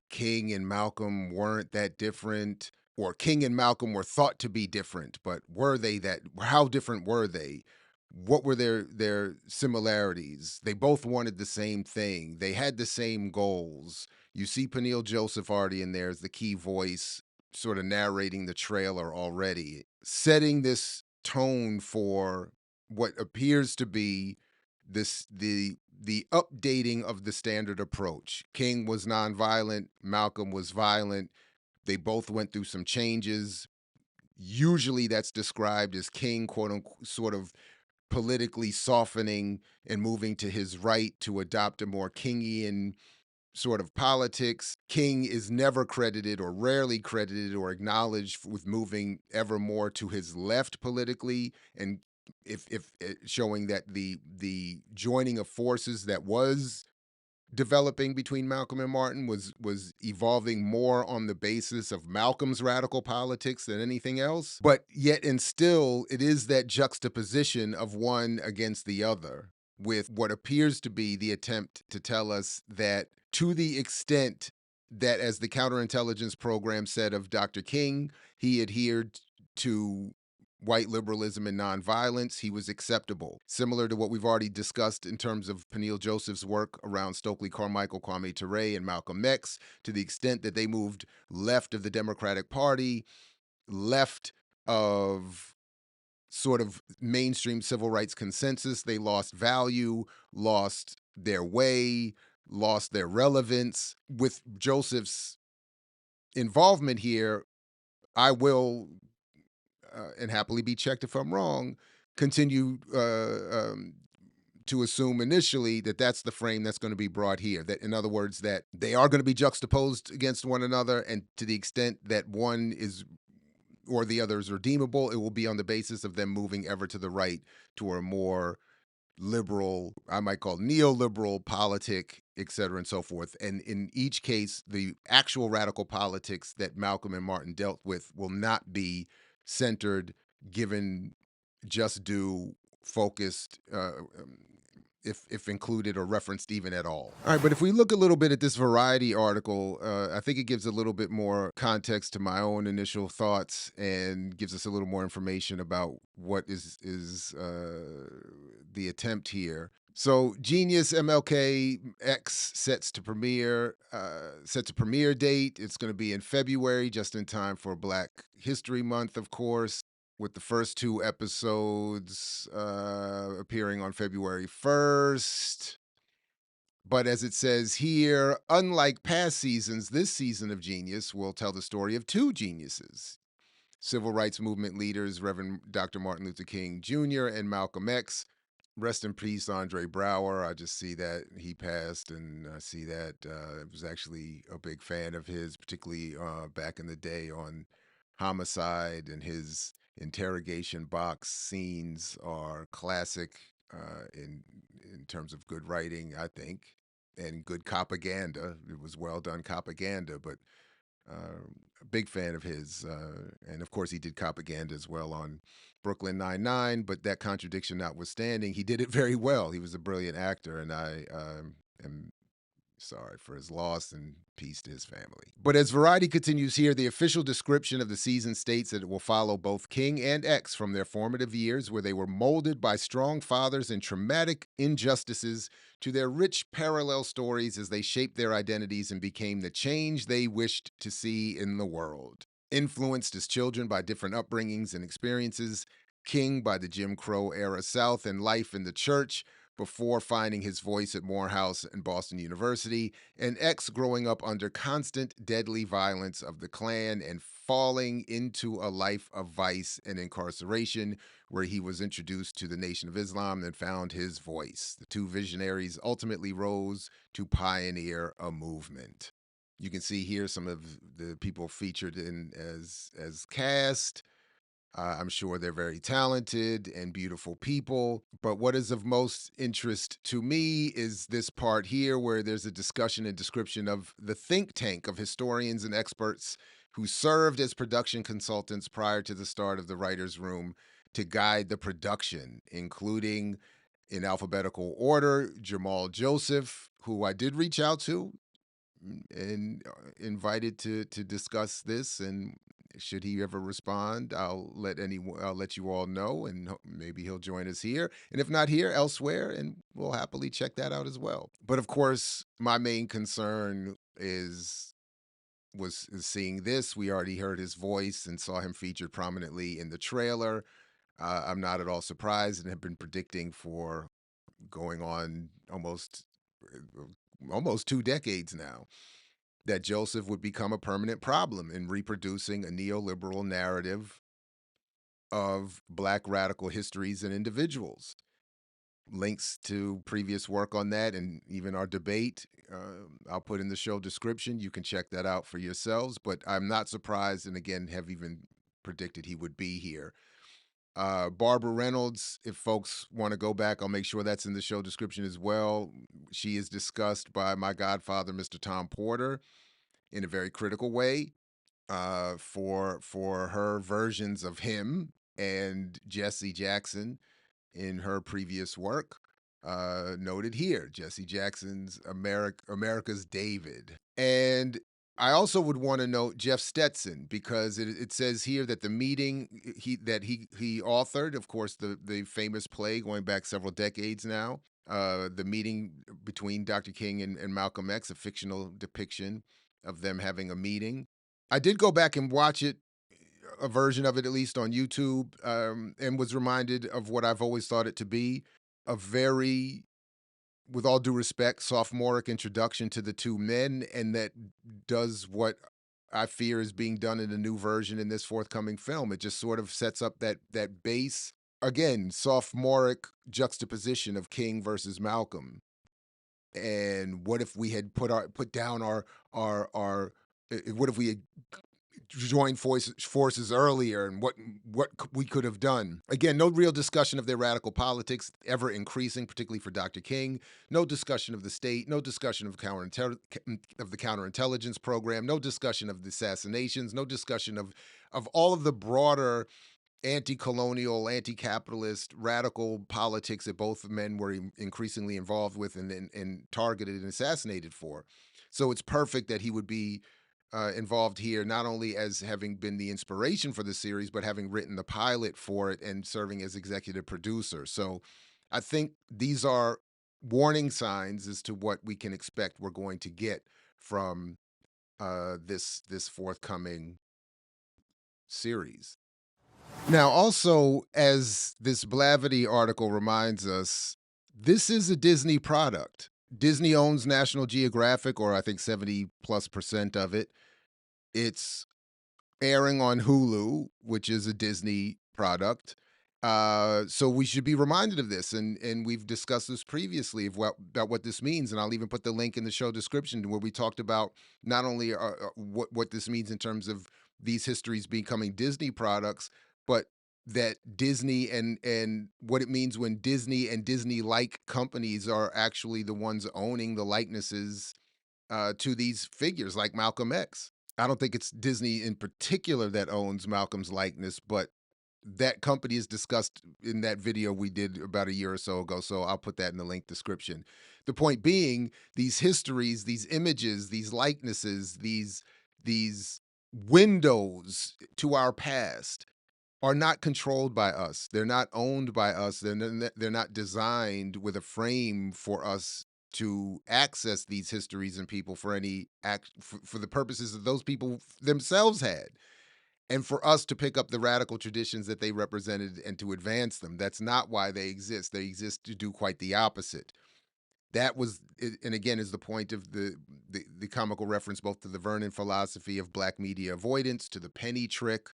King and Malcolm weren't that different, or King and Malcolm were thought to be different, but were they that? How different were they? What were their similarities? They both wanted the same thing. They had the same goals. You see Peniel Joseph already in there as the key voice, sort of narrating the trailer already, setting this tone for what appears to be the updating of the standard approach. King was nonviolent, Malcolm was violent. They both went through some changes. Usually that's described as King, quote unquote, sort of politically softening and moving to his right to adopt a more Kingian sort of politics. King is never credited or rarely credited or acknowledged with moving ever more to his left politically, and if showing that the joining of forces that was developing between Malcolm and Martin was evolving more on the basis of Malcolm's radical politics than anything else. But yet and still, it is that juxtaposition of one against the other, with what appears to be the attempt to tell us that to the extent that, as the counterintelligence program said of Dr. King, he adhered to white liberalism and nonviolence, he was acceptable. Similar to what we've already discussed in terms of Peniel Joseph's work around Stokely Carmichael, Kwame Ture, and Malcolm X, to the extent that they moved left of the Democratic Party, left of sort of mainstream civil rights consensus, they lost value, lost their way, lost their relevance. With Joseph's involvement here, I will, and happily be checked if I'm wrong, continue to assume initially that that's the frame that's going to be brought here. That, in other words, that they are going to be juxtaposed against one another, and to the extent that one is or the other is redeemable, it will be on the basis of them moving ever to the right to a more liberal, I might call neoliberal politic, et cetera, and so forth. And in each case, the actual radical politics that Malcolm and Martin dealt with will not be centered, given, just due, focused, if included or referenced even at all. All right, but if we look a little bit at this Variety article, I think it gives a little bit more context to my own initial thoughts and gives us a little more information about what is the attempt here. So, Genius MLK X sets to premiere date. It's going to be in February, just in time for Black History Month, of course, with the first 2 episodes appearing on February 1st. But as it says here, unlike past seasons, this season of Genius will tell the story of two geniuses, civil rights movement leaders, Reverend Dr. Martin Luther King Jr. and Malcolm X. Rest in peace, Andre Brower. I just see that he passed, and I see that I was actually a big fan of his, particularly back in the day on Homicide, and his interrogation box scenes are classic in terms of good writing, I think, and good propaganda. It was well done propaganda, but a big fan of his, and of course he did propaganda as well on Brooklyn Nine-Nine. But that contradiction notwithstanding, he did it very well. He was a brilliant actor, and I am sorry for his loss, and peace to his family. But as Variety continues here, the official description of the season states that it will follow both King and X from their formative years, where they were molded by strong fathers and traumatic injustices, to their rich parallel stories as they shaped their identities and became the change they wished to see in the world. Influenced as children by different upbringings and experiences, King by the Jim Crow era South and life in the church, before finding his voice at Morehouse and Boston University, and X growing up under constant deadly violence of the Klan and falling into a life of vice and incarceration, where he was introduced to the Nation of Islam and found his voice. The two visionaries ultimately rose to pioneer a movement. You can see here some of the people featured in as cast. I'm sure they're very talented and beautiful people. But what is of most interest to me is this part here, where there's a discussion and description of the think tank of historians and experts who served as production consultants prior to the start of the writer's room to guide the production, including, in alphabetical order, Jamal Joseph, who I did reach out to and invited to discuss this, and should he ever respond, I'll let you all know, and maybe he'll join us here, and if not here, elsewhere, and we'll happily check that out as well. But of course, my main concern is seeing this. We already heard his voice and saw him featured prominently in the trailer. I'm not at all surprised, and have been predicting for going on almost 2 decades now, that Joseph would become a permanent problem in reproducing a neoliberal narrative of Black radical histories and individuals. Links to previous work on that, and even our debate, I'll put in the show description. You can check that out for yourselves. But I'm not surprised, and again, have even predicted he would be here. Barbara Reynolds, if folks want to go back, I'll make sure that's in the show description as well. She is discussed by my godfather, Mr. Tom Porter, in a very critical way, for her versions of him and Jesse Jackson in her previous work. Noted here, Jesse Jackson's America's David. And I also would want to note Jeff Stetson, because it says here that the meeting he authored, of course, the famous play going back several decades now, the meeting between Dr. King and Malcolm X, a fictional depiction of them having a meeting. I did go back and watch it, a version of it at least on YouTube, and was reminded of what I've always thought it to be, a very, with all due respect, sophomoric introduction to the two men, and that does what I fear is being done in a new version in this forthcoming film. It just sort of sets up that base, again, sophomoric juxtaposition of King versus Malcolm. And what if we had put down our what if we had joined forces earlier, and what we could have done. Again, no real discussion of their radical politics, ever increasing, particularly for Dr. King. No discussion of the state. No discussion of the counterintelligence program. No discussion of the assassinations. No discussion of all of the broader anti-colonial, anti-capitalist, radical politics that both men were increasingly involved with and targeted and assassinated for. So it's perfect that he would be involved here, not only as having been the inspiration for the series, but having written the pilot for it and serving as executive producer. So I think these are warning signs as to what we can expect we're going to get from this forthcoming series. Now, also, as this Blavity article reminds us, this is a Disney product. Disney owns National Geographic, or I think 70+% of it. It's airing on Hulu, which is a Disney product. So we should be reminded of this, and we've discussed this previously about what this means, and I'll even put the link in the show description where we talked about not only what this means in terms of these histories becoming Disney products, but that Disney and what it means when Disney and Disney-like companies are actually the ones owning the likenesses to these figures like Malcolm X. I don't think it's Disney in particular that owns Malcolm's likeness, but that company is discussed in that video we did about a year or so ago. So I'll put that in the link description. The point being, these histories, these images, these likenesses, these windows to our past are not controlled by us. They're not owned by us. They're not designed with a frame for us to access these histories and people for any for the purposes that those people themselves had, and for us to pick up the radical traditions that they represented and to advance them. That's not why they exist. They exist to do quite the opposite. That was, and again, is the point of the comical reference both to the Vernon philosophy of black media avoidance, to the penny trick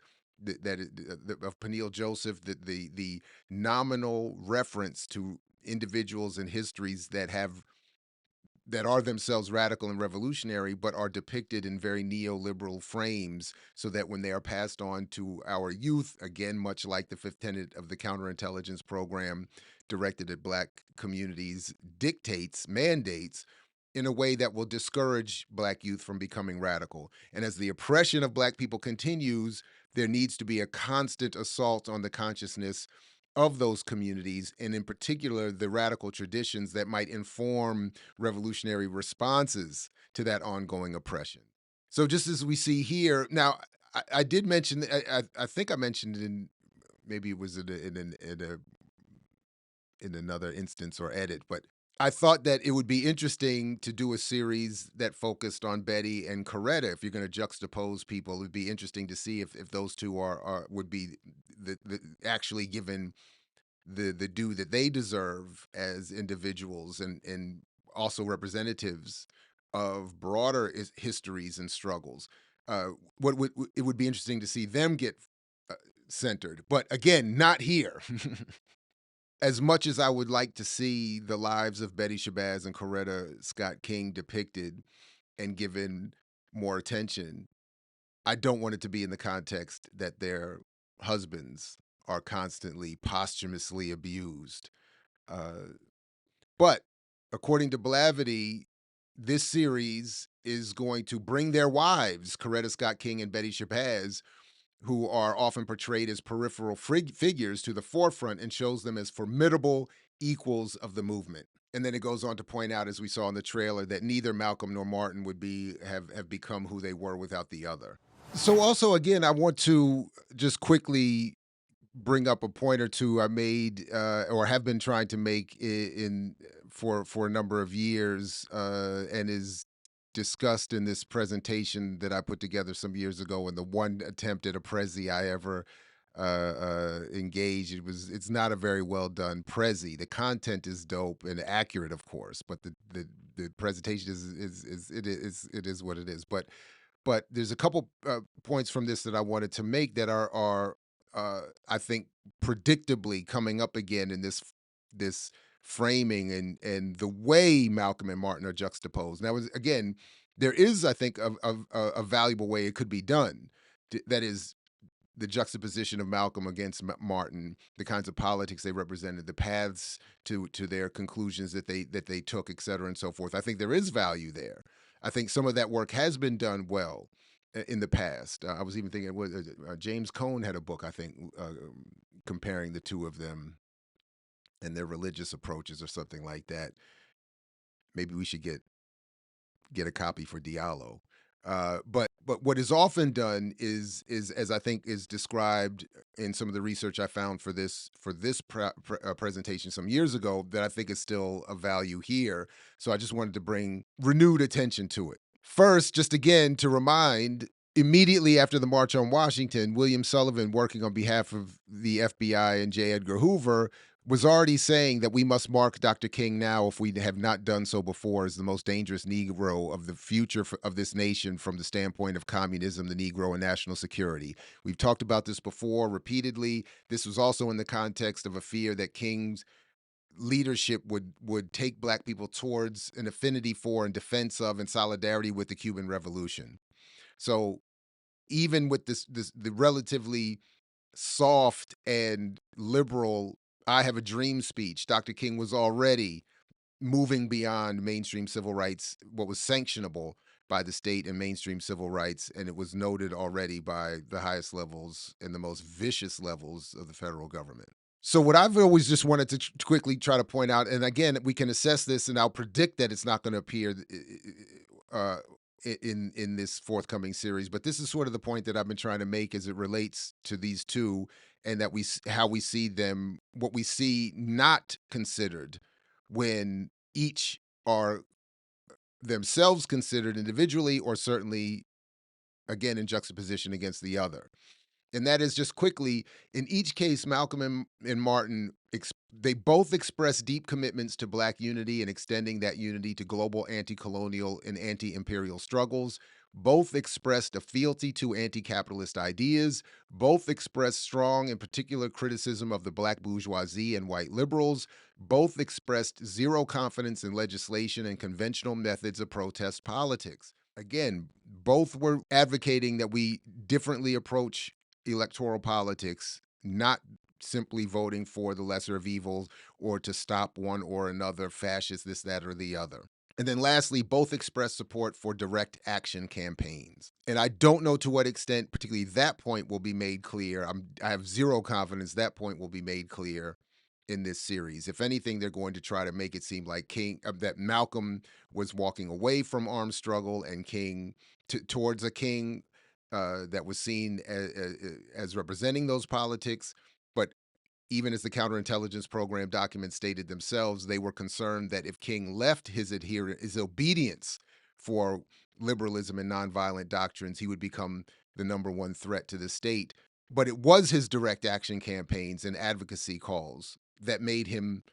of Peniel Joseph, the nominal reference to individuals and histories that are themselves radical and revolutionary, but are depicted in very neoliberal frames, so that when they are passed on to our youth, again, much like the fifth tenet of the counterintelligence program directed at black communities, mandates in a way that will discourage black youth from becoming radical. And as the oppression of black people continues, there needs to be a constant assault on the consciousness of those communities, and in particular, the radical traditions that might inform revolutionary responses to that ongoing oppression. So just as we see here, now, I did mention, I think I mentioned it in, maybe it was in another instance or edit, but I thought that it would be interesting to do a series that focused on Betty and Coretta. If you're going to juxtapose people, it would be interesting to see if those two would be actually given the due that they deserve as individuals, and also representatives of broader histories and struggles. It would be interesting to see them get centered, but again, not here. As much as I would like to see the lives of Betty Shabazz and Coretta Scott King depicted and given more attention, I don't want it to be in the context that their husbands are constantly posthumously abused. But according to Blavity, this series is going to bring their wives, Coretta Scott King and Betty Shabazz, who are often portrayed as peripheral figures, to the forefront, and shows them as formidable equals of the movement. And then it goes on to point out, as we saw in the trailer, that neither Malcolm nor Martin would have become who they were without the other. So also, again, I want to just quickly bring up a point or two I made or have been trying to make for a number of years, and is discussed in this presentation that I put together some years ago, and the one attempt at a Prezi I ever engaged. It's not a very well done Prezi. The content is dope and accurate, of course, but the presentation is what it is. But there's a couple points from this that I wanted to make that are I think predictably coming up again in this framing and the way Malcolm and Martin are juxtaposed. Now, again, there is, I think, a valuable way it could be done. That is the juxtaposition of Malcolm against Martin, the kinds of politics they represented, the paths to their conclusions that they took, et cetera, and so forth. I think there is value there. I think some of that work has been done well in the past. I was even thinking, James Cone had a book, I think, comparing the two of them and their religious approaches or something like that. Maybe we should get a copy for Diallo. But what is often done is as I think is described in some of the research I found for this presentation some years ago, that I think is still of value here. So I just wanted to bring renewed attention to it. First, just again to remind, immediately after the March on Washington, William Sullivan, working on behalf of the FBI and J. Edgar Hoover, was already saying that we must mark Dr. King now, if we have not done so before, as the most dangerous Negro of the future of this nation from the standpoint of communism, the Negro, and national security. We've talked about this before repeatedly. This was also in the context of a fear that King's leadership would take Black people towards an affinity for and defense of and solidarity with the Cuban Revolution. So even with the relatively soft and liberal "I have a dream" speech, Dr. King was already moving beyond mainstream civil rights, what was sanctionable by the state and mainstream civil rights, and it was noted already by the highest levels and the most vicious levels of the federal government. So what I've always just wanted to quickly try to point out, and again, we can assess this, and I'll predict that it's not going to appear uh, in this forthcoming series, but this is sort of the point that I've been trying to make as it relates to these two, and that how we see them, what we see not considered when each are themselves considered individually, or certainly again in juxtaposition against the other. And that is, just quickly, in each case, Malcolm and Martin, they both express deep commitments to Black unity and extending that unity to global anti-colonial and anti-imperial struggles. Both expressed a fealty to anti-capitalist ideas. Both expressed strong and particular criticism of the Black bourgeoisie and white liberals. Both expressed zero confidence in legislation and conventional methods of protest politics. Again, both were advocating that we differently approach electoral politics, not simply voting for the lesser of evils or to stop one or another fascist, this, that, or the other. And then lastly, both express support for direct action campaigns. And I don't know to what extent, particularly, that point will be made clear. I have zero confidence that point will be made clear in this series. If anything, they're going to try to make it seem like that Malcolm was walking away from armed struggle and King towards a King that was seen as representing those politics. But even as the counterintelligence program documents stated themselves, they were concerned that if King left his obedience for liberalism and nonviolent doctrines, he would become the number one threat to the state. But it was his direct action campaigns and advocacy calls that made him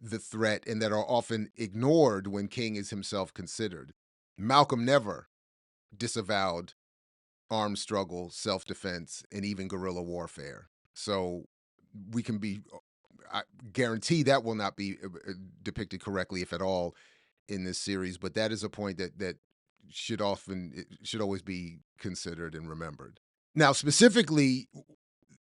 the threat, and that are often ignored when King is himself considered. Malcolm never disavowed armed struggle, self-defense, and even guerrilla warfare. So we can I guarantee that will not be depicted correctly, if at all, in this series. But that is a point that should always be considered and remembered. Now, specifically,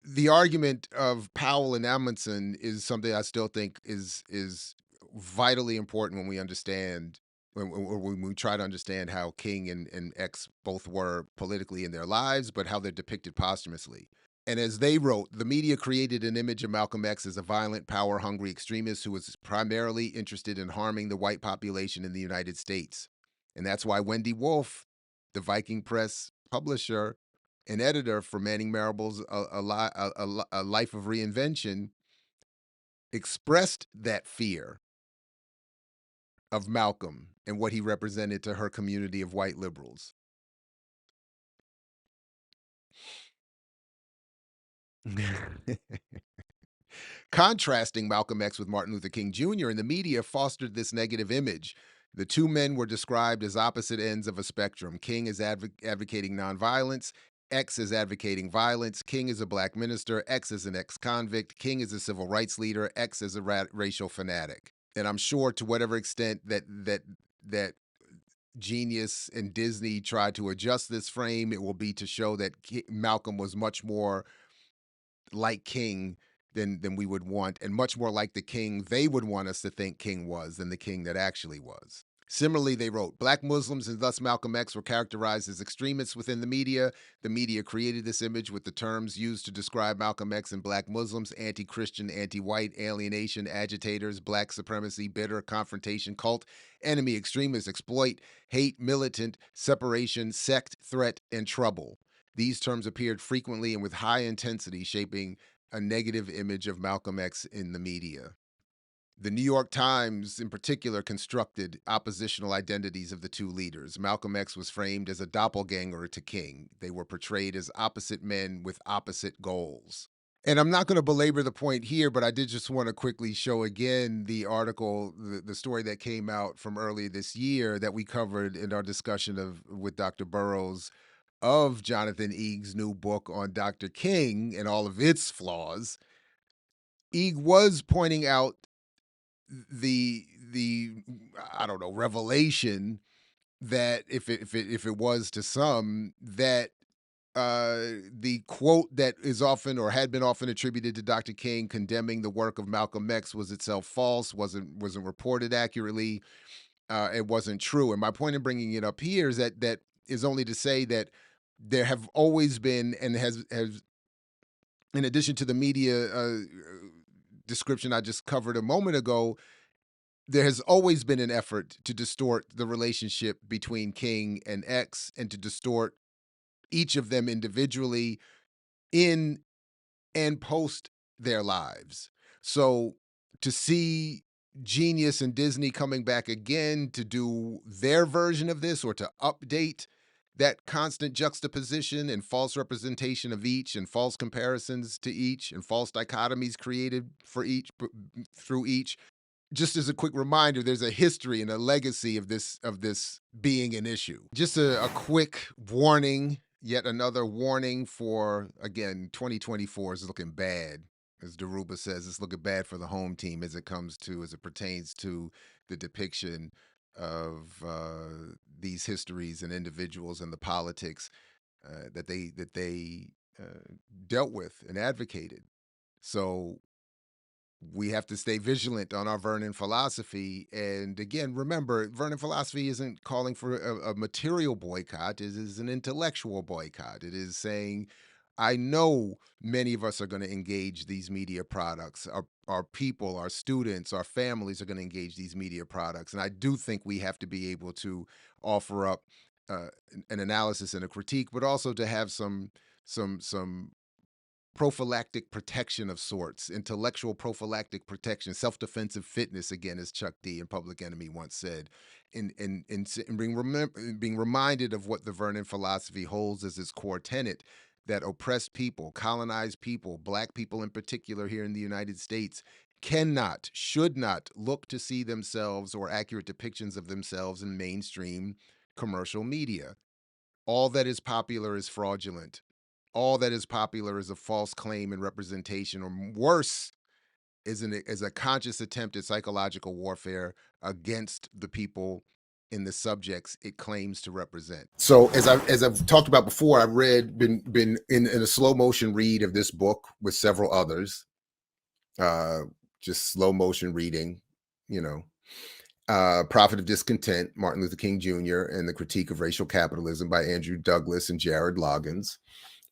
the argument of Powell and Amundsen is something I still think is vitally important when we understand, when we try to understand how King and X both were politically in their lives, but how they're depicted posthumously. And as they wrote, the media created an image of Malcolm X as a violent, power-hungry extremist who was primarily interested in harming the white population in the United States. And that's why Wendy Wolf, the Viking Press publisher and editor for Manning Marable's A Life of Reinvention, expressed that fear of Malcolm and what he represented to her community of white liberals. Contrasting Malcolm X with Martin Luther King Jr. in the media fostered this negative image. The two men were described as opposite ends of a spectrum. King is advocating nonviolence. X is advocating violence. King is a Black minister. X is an ex-convict. King is a civil rights leader. X is a racial fanatic. And I'm sure, to whatever extent that Genius and Disney tried to adjust this frame, it will be to show that Malcolm was much more like King than we would want, and much more like the King they would want us to think King was than the King that actually was. Similarly, they wrote, Black Muslims and thus Malcolm X were characterized as extremists within the media. The media created this image with the terms used to describe Malcolm X and Black Muslims: anti-Christian, anti-white, alienation, agitators, Black supremacy, bitter, confrontation, cult, enemy, extremist, exploit, hate, militant, separation, sect, threat, and trouble. These terms appeared frequently and with high intensity, shaping a negative image of Malcolm X in the media. The New York Times, in particular, constructed oppositional identities of the two leaders. Malcolm X was framed as a doppelganger to King. They were portrayed as opposite men with opposite goals. And I'm not going to belabor the point here, but I did just want to quickly show again the article, the story that came out from earlier this year that we covered in our discussion of with Dr. Burroughs of Jonathan Eag's new book on Dr. King and all of its flaws. Eag was pointing out the I don't know, revelation that if it was to some, that the quote that is often or had been often attributed to Dr. King condemning the work of Malcolm X was itself false, wasn't reported accurately, it wasn't true. And my point in bringing it up here is that is only to say that there have always been and has in addition to the media description I just covered a moment ago, there has always been an effort to distort the relationship between King and X and to distort each of them individually in and post their lives. So to see Genius and Disney coming back again to do their version of this or to update that constant juxtaposition and false representation of each and false comparisons to each and false dichotomies created for each through each, just as a quick reminder, there's a history and a legacy of this being an issue. Just a quick warning, yet another warning for, again, 2024 is looking bad. As Daruba says, it's looking bad for the home team as it pertains to the depiction of these histories and individuals and the politics that they dealt with and advocated. So we have to stay vigilant on our Vernon philosophy. And again, remember, Vernon philosophy isn't calling for a material boycott. It is an intellectual boycott. It is saying, I know many of us are going to engage these media products. Our people, our students, our families are going to engage these media products. And I do think we have to be able to offer up an analysis and a critique, but also to have some prophylactic protection of sorts, intellectual prophylactic protection, self-defensive fitness, again, as Chuck D in Public Enemy once said, and being reminded of what the Vernon philosophy holds as its core tenet, that oppressed people, colonized people, Black people in particular here in the United States, cannot, should not look to see themselves or accurate depictions of themselves in mainstream commercial media. All that is popular is fraudulent. All that is popular is a false claim and representation, or worse, is a conscious attempt at psychological warfare against the people in the subjects it claims to represent. So as I've talked about before, I've been in a slow motion read of this book with several others, just slow motion reading, Prophet of Discontent, Martin Luther King Jr., and the Critique of Racial Capitalism by Andrew Douglas and Jared Loggins.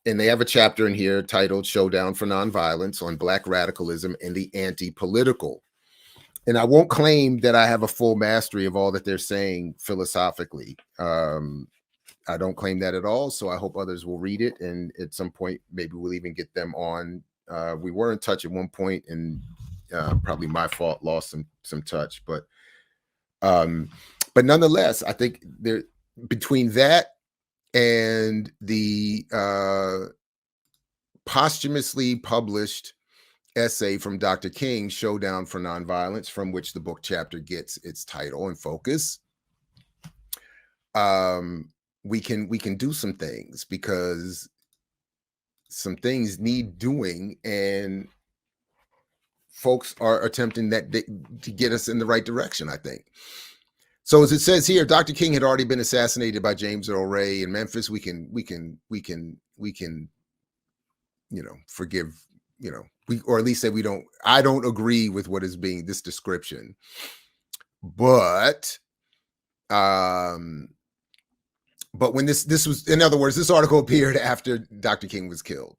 And they have a chapter in here titled Showdown for Nonviolence on Black Radicalism and the Anti-Political. And I won't claim that I have a full mastery of all that they're saying philosophically. I don't claim that at all. So I hope others will read it. And at some point, maybe we'll even get them on. We were in touch at one point, and probably my fault, lost some touch. But nonetheless, I think there between that and the posthumously published essay from Dr. King, Showdown for Nonviolence, from which the book chapter gets its title and focus, we can do some things, because some things need doing, and folks are attempting to get us in the right direction, I think. So as it says here, Dr. King had already been assassinated by James Earl Ray in Memphis. We can forgive, or at least say I don't agree with what is being this description. But when this was, in other words, this article appeared after Dr. King was killed.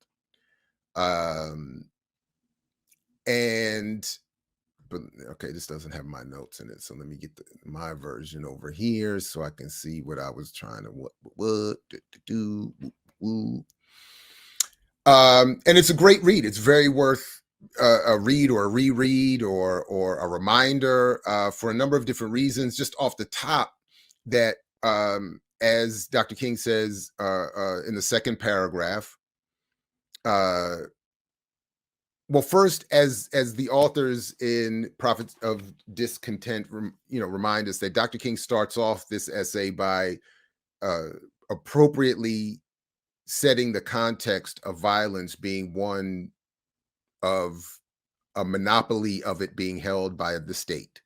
But okay, this doesn't have my notes in it, so let me get my version over here so I can see what I was trying to do. And it's a great read. It's very worth a read or a reread or a reminder for a number of different reasons. Just off the top, that as Dr. King says in the second paragraph, Well, first, as the authors in Prophets of Discontent, remind us that Dr. King starts off this essay by appropriately setting the context of violence being one of a monopoly of it being held by the state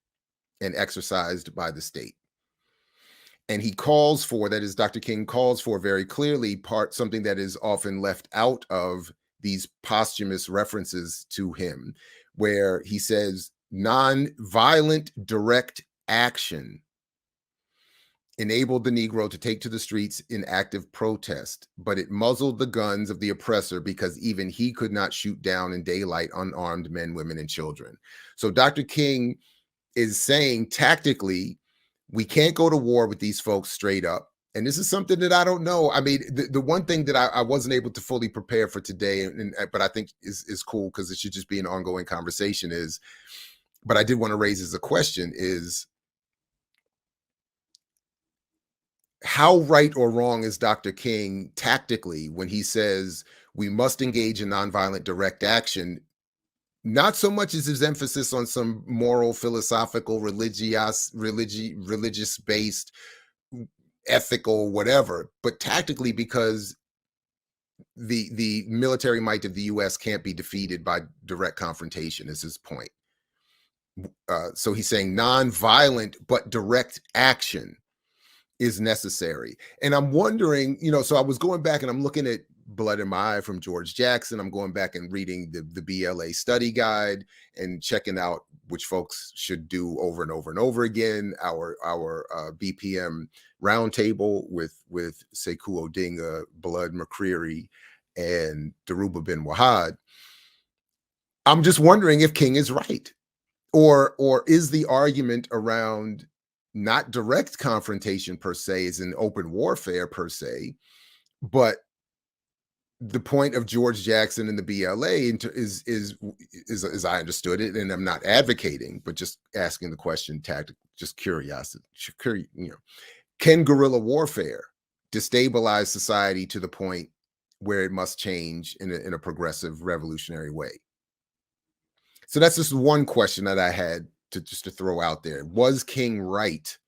and exercised by the state. And he calls for, that is, Dr. King calls for very clearly something that is often left out of these posthumous references to him, where he says, non-violent direct action enabled the Negro to take to the streets in active protest, but it muzzled the guns of the oppressor because even he could not shoot down in daylight unarmed men, women, and children. So Dr. King is saying tactically, we can't go to war with these folks straight up. And this is something that I don't know. I mean, the one thing that I wasn't able to fully prepare for today, but I think is cool because it should just be an ongoing conversation is, but I did want to raise as a question is, how right or wrong is Dr. King tactically when he says we must engage in nonviolent direct action? Not so much as his emphasis on some moral, philosophical, religious-based, ethical, whatever, but tactically because the military might of the U.S. can't be defeated by direct confrontation is his point. So he's saying nonviolent but direct action is necessary. And I'm wondering, so I was going back and I'm looking at Blood in My Eye from George Jackson. I'm going back and reading the BLA study guide and checking out which folks should do over and over and over again. Our BPM roundtable with Sekou Odinga, Blood McCreary, and Daruba bin Wahad. I'm just wondering if King is right, or is the argument around not direct confrontation per se is an open warfare per se, but the point of George Jackson and the BLA is as I understood it, and I'm not advocating, but just asking the question, just curiosity, can guerrilla warfare destabilize society to the point where it must change in a progressive, revolutionary way? So that's just one question that I had to throw out there. Was King right?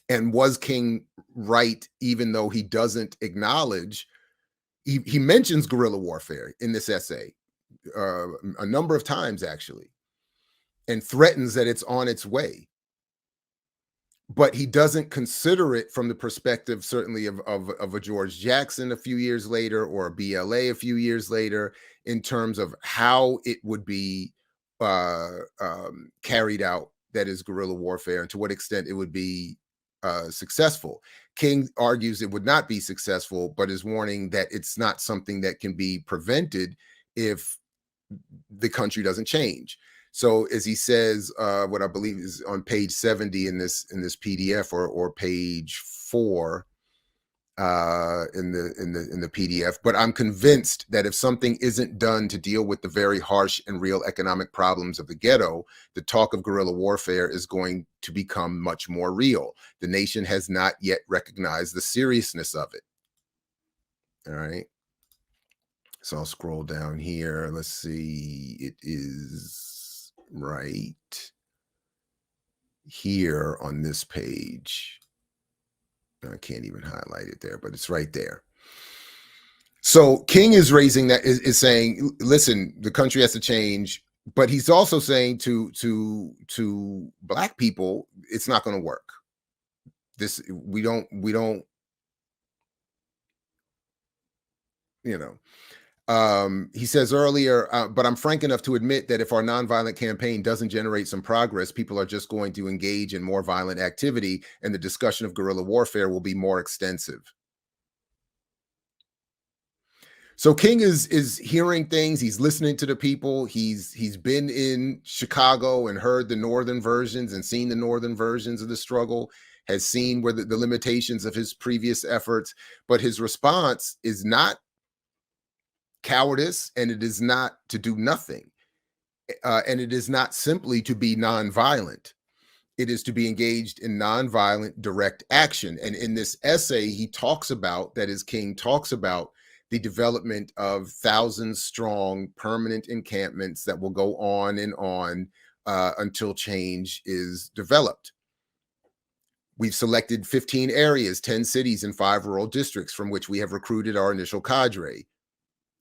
And was King right even though he doesn't acknowledge, he mentions guerrilla warfare in this essay a number of times actually, and threatens that it's on its way. But he doesn't consider it from the perspective certainly of a George Jackson a few years later, or a BLA a few years later, in terms of how it would be carried out, that is guerrilla warfare, and to what extent it would be successful. King argues it would not be successful, but is warning that it's not something that can be prevented if the country doesn't change. So as he says, what I believe is on page 70 in this PDF, or page 4 in the PDF, but I'm convinced that if something isn't done to deal with the very harsh and real economic problems of the ghetto, the talk of guerrilla warfare is going to become much more real. The nation has not yet recognized the seriousness of it. All right. So I'll scroll down here. Let's see. It is right here on this page. I can't even highlight it there, but it's right there. So King is raising that, is saying, listen, the country has to change, but he's also saying to Black people, it's not going to work. We don't, he says earlier, but I'm frank enough to admit that if our nonviolent campaign doesn't generate some progress, people are just going to engage in more violent activity, and the discussion of guerrilla warfare will be more extensive. So King is hearing things. He's listening to the people. He's been in Chicago and heard the northern versions and seen the northern versions of the struggle, has seen where the limitations of his previous efforts, but his response is not cowardice, and it is not to do nothing, and it is not simply to be nonviolent. It is to be engaged in nonviolent direct action. And in this essay, he talks about, that is, King talks about the development of thousands strong permanent encampments that will go on and on until change is developed. We've selected 15 areas, 10 cities, and 5 rural districts from which we have recruited our initial cadre.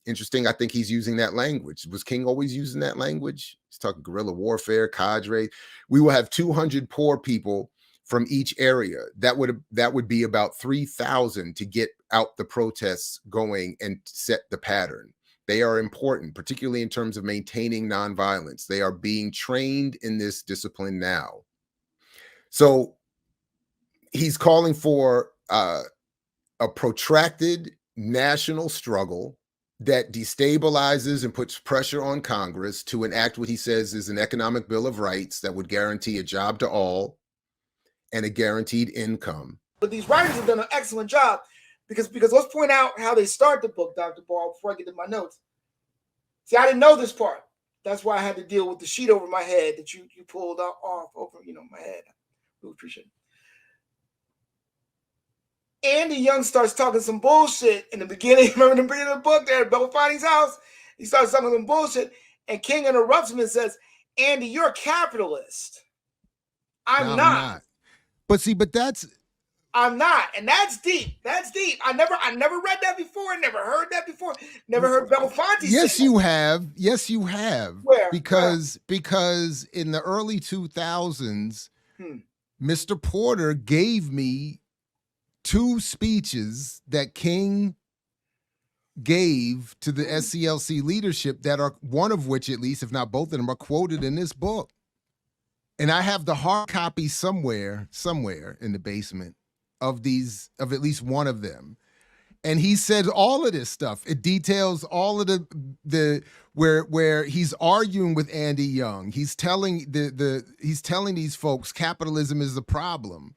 Interesting, I think he's using that language. Was King always using that language? He's talking guerrilla warfare, cadre. We will have 200 poor people from each area. That would be about 3,000 to get out the protests going and set the pattern. They are important, particularly in terms of maintaining nonviolence. They are being trained in this discipline now. So he's calling for a protracted national struggle that destabilizes and puts pressure on Congress to enact what he says is an economic bill of rights that would guarantee a job to all and a guaranteed income. But these writers have done an excellent job because let's point out how they start the book, Dr. Ball, before I get to my notes. See, I didn't know this part. That's why I had to deal with the sheet over my head that you pulled off over, my head. I really appreciate it. Andy Young starts talking some bullshit in the beginning. Remember the beginning of the book there at Belafonte's house? He starts talking some bullshit, and King interrupts him and says, Andy, you're a capitalist. I'm not. But that's... I'm not. And that's deep. That's deep. I never read that before. Never heard that before. Never heard Belafonte say Yes, that. you have. Yes, you have. Where? Because in the early 2000s, Mr. Porter gave me 2 speeches that King gave to the SCLC leadership that are, one of which at least, if not both of them, are quoted in this book. And I have the hard copy somewhere in the basement of at least one of them. And he said all of this stuff. It details all of the where he's arguing with Andy Young. He's telling he's telling these folks capitalism is the problem.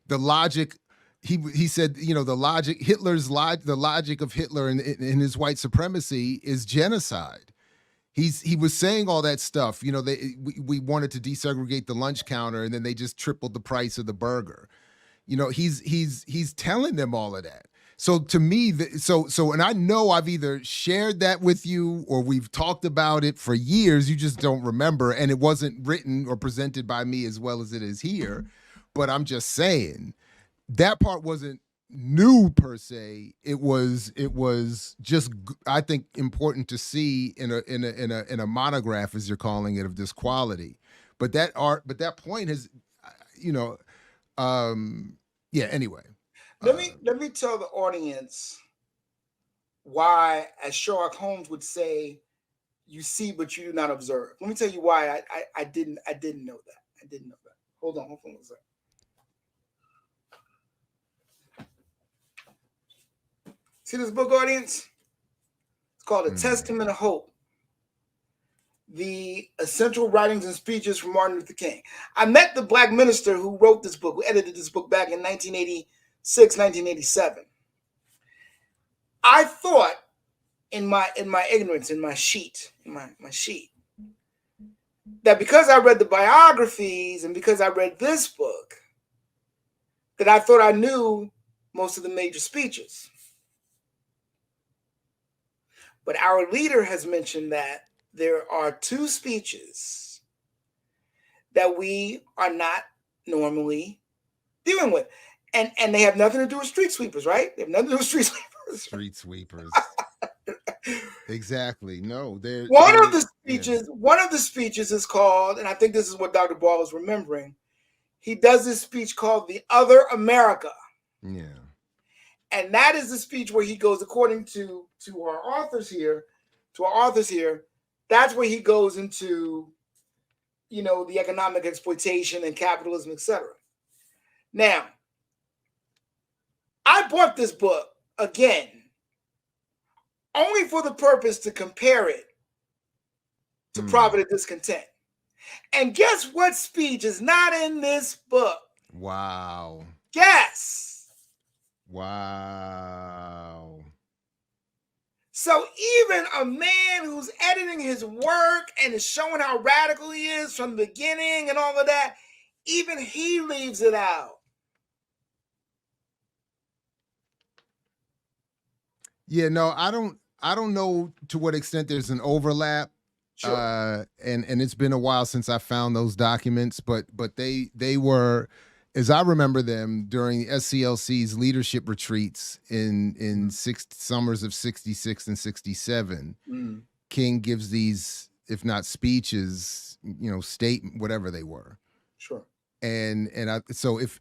The logic, he said, the logic, the logic of Hitler and his white supremacy is genocide. He was saying all that stuff. We wanted to desegregate the lunch counter, and then they just tripled the price of the burger. He's telling them all of that. So to me, and I know I've either shared that with you or we've talked about it for years. You just don't remember, and it wasn't written or presented by me as well as it is here. But I'm just saying that part wasn't new per se. It was just, I think, important to see in a monograph, as you're calling it, of this quality. But that point has, anyway. Let me tell the audience why, as Sherlock Holmes would say, you see but you do not observe. Let me tell you why I didn't know that. I didn't know that. Hold on one second. See this book, audience? It's called A Testament of Hope. The Essential Writings and Speeches from Martin Luther King. I met the Black minister who wrote this book, who edited this book back in 1986, 1987. I thought in my ignorance, in my sheet, that because I read the biographies and because I read this book, that I thought I knew most of the major speeches. But our leader has mentioned that there are 2 speeches that we are not normally dealing with. And they have nothing to do with street sweepers, right? They have nothing to do with street sweepers. Street sweepers. Exactly. No, one of the speeches is called, and I think this is what Dr. Ball is remembering. He does this speech called The Other America. Yeah. And that is the speech where he goes, according to our authors here, that's where he goes into, the economic exploitation and capitalism, etc. Now, I bought this book again, only for the purpose to compare it to Profit and Discontent. And guess what speech is not in this book? Wow. Guess. Wow. So even a man who's editing his work and is showing how radical he is from the beginning and all of that, even he leaves it out. Yeah, no, I don't know to what extent there's an overlap. Sure. And it's been a while since I found those documents, but they were, as I remember them, during SCLC's leadership retreats in summers of 66 and 67. Mm. King gives these, if not speeches, state whatever they were. Sure. And so if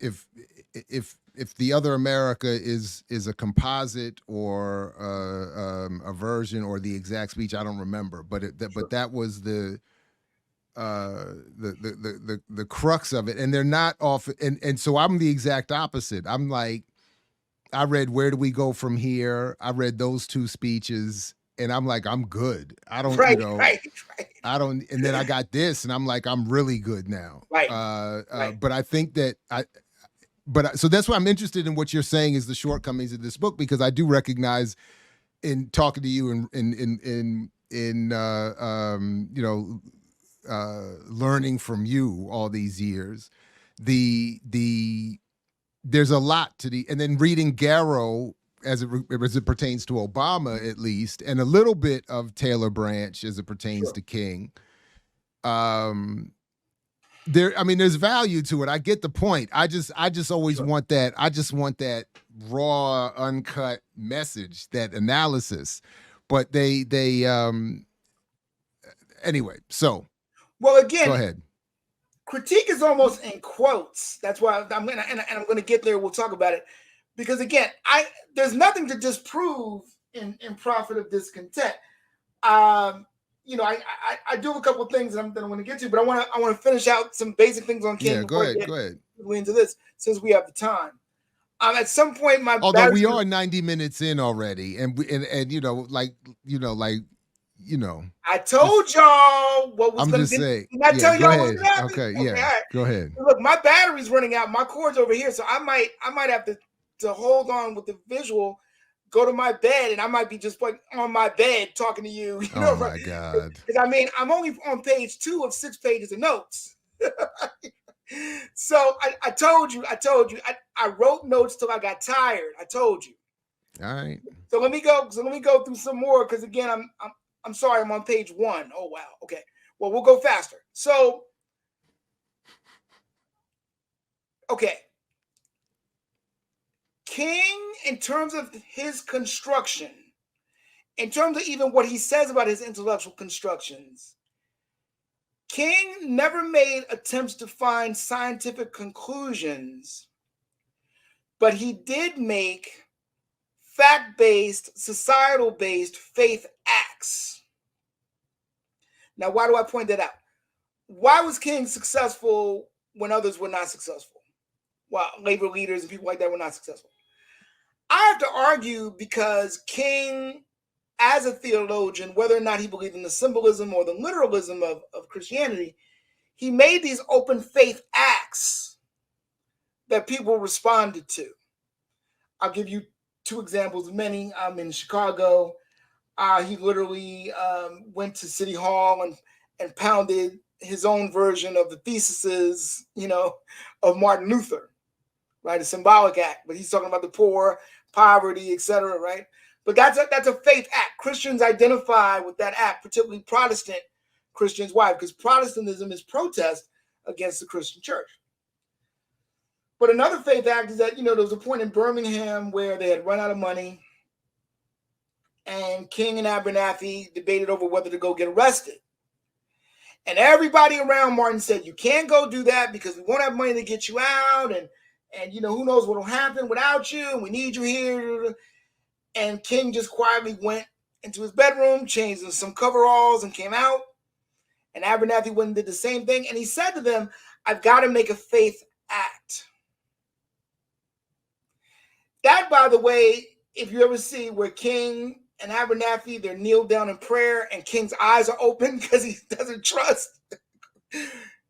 the other America is a composite or a version or the exact speech, I don't remember, but but that was the crux of it. And they're not off, and so I'm the exact opposite. I'm like, I read Where Do We Go From Here? I read those two speeches, and I'm like, I'm good. I don't, Right. I don't, and then I got this, and I'm like, I'm really good now. Right. But I think that so that's why I'm interested in what you're saying is the shortcomings of this book, because I do recognize in talking to you in learning from you all these years, there's a lot to and then reading Garrow as it pertains to Obama, at least, and a little bit of Taylor Branch as it pertains to King. There's value to it. I get the point. I just always want that. I just want that raw, uncut message, that analysis. But they anyway. So, well, again, go ahead. Critique is almost in quotes. That's why I'm gonna get there. We'll talk about it, because again, there's nothing to disprove in Prophet of Discontent. I do have a couple of things that I'm going to get to, but I want to finish out some basic things on King. Yeah, go ahead. Into this, since we have the time. At some point, although we are 90 minutes in already, and I told y'all what was going to be. Saying. Did I tell y'all what was going to happen? Okay, yeah. Right. Go ahead. Look, my battery's running out. My cord's over here, so I might have to hold on with the visual. Go to my bed, and I might be just like on my bed talking to you. Oh my God! Because I'm only on page 2 of 6 pages of notes. So I told you. I wrote notes till I got tired. I told you. All right. So let me go through some more, because again, I'm sorry, I'm on page 1. Oh wow. Okay. Well, we'll go faster. So, okay. King, in terms of his construction, in terms of even what he says about his intellectual constructions, King never made attempts to find scientific conclusions, but he did make fact-based, societal-based faith acts. Now, why do I point that out? Why was King successful when others were not successful? Well, labor leaders and people like that were not successful. I have to argue because King, as a theologian, whether or not he believed in the symbolism or the literalism of Christianity, he made these open faith acts that people responded to. I'll give you 2 examples of many. I'm in Chicago. He literally went to City Hall and pounded his own version of the theses, of Martin Luther, right? A symbolic act, but he's talking about the poor, poverty, etc., right? But that's a faith act. Christians identify with that act, particularly Protestant Christians. Why? Because Protestantism is protest against the Christian church. But another faith act is that, there was a point in Birmingham where they had run out of money, and King and Abernathy debated over whether to go get arrested. And everybody around Martin said, you can't go do that because we won't have money to get you out, and who knows what will happen without you, and we need you here. And King just quietly went into his bedroom, changed some coveralls, and came out. And Abernathy went and did the same thing. And he said to them, I've got to make a faith act. That, by the way, if you ever see where King and Abernathy, they're kneeled down in prayer and King's eyes are open because he doesn't trust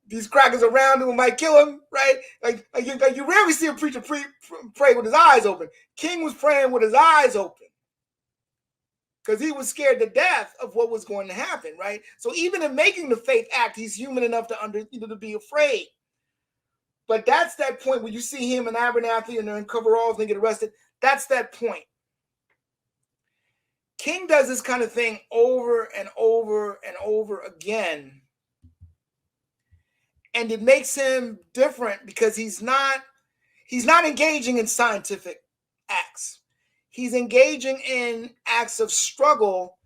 these crackers around him who might kill him, right? Like you rarely see a preacher pray with his eyes open. King was praying with his eyes open because he was scared to death of what was going to happen, right? So even in making the faith act, he's human enough to be afraid. But that's that point where you see him and Abernathy and they're in coveralls and they get arrested. That's that point. King does this kind of thing over and over and over again. And it makes him different because he's not engaging in scientific acts. He's engaging in acts of struggle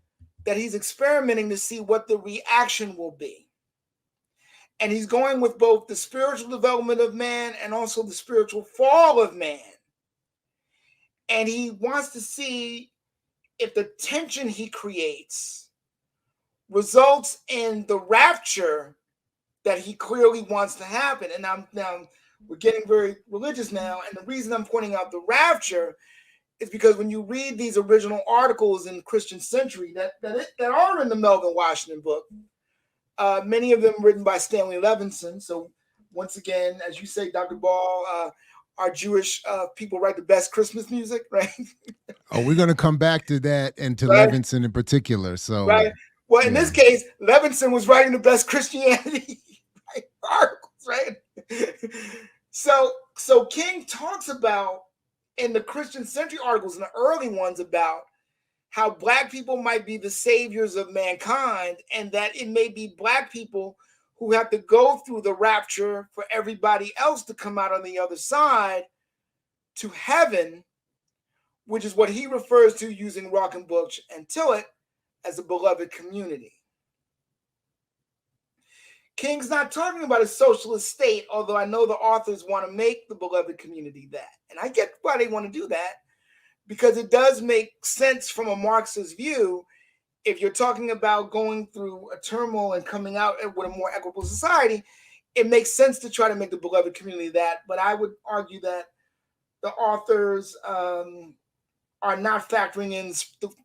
that he's experimenting to see what the reaction will be. And he's going with both the spiritual development of man and also the spiritual fall of man. And he wants to see if the tension he creates results in the rapture that he clearly wants to happen. And now we're getting very religious now. And the reason I'm pointing out the rapture is because when you read these original articles in Christian Century that are in the Melvin Washington book, many of them written by Stanley Levinson. So once again, as you say, Dr. Ball, our Jewish people write the best Christmas music, right? Oh, we're going to come back to that and to right? Levinson in particular. So, right. Well, in this case, Levinson was writing the best Christianity articles, right? So King talks about in the Christian Century articles, in the early ones, about how Black people might be the saviors of mankind, and that it may be Black people who have to go through the rapture for everybody else to come out on the other side to heaven, which is what he refers to, using Rock and Butch and Tillett, as a beloved community. King's not talking about a socialist state, although I know the authors want to make the beloved community that. And I get why they want to do that, because it does make sense from a Marxist view. If you're talking about going through a turmoil and coming out with a more equitable society, it makes sense to try to make the beloved community that. But I would argue that the authors are not factoring in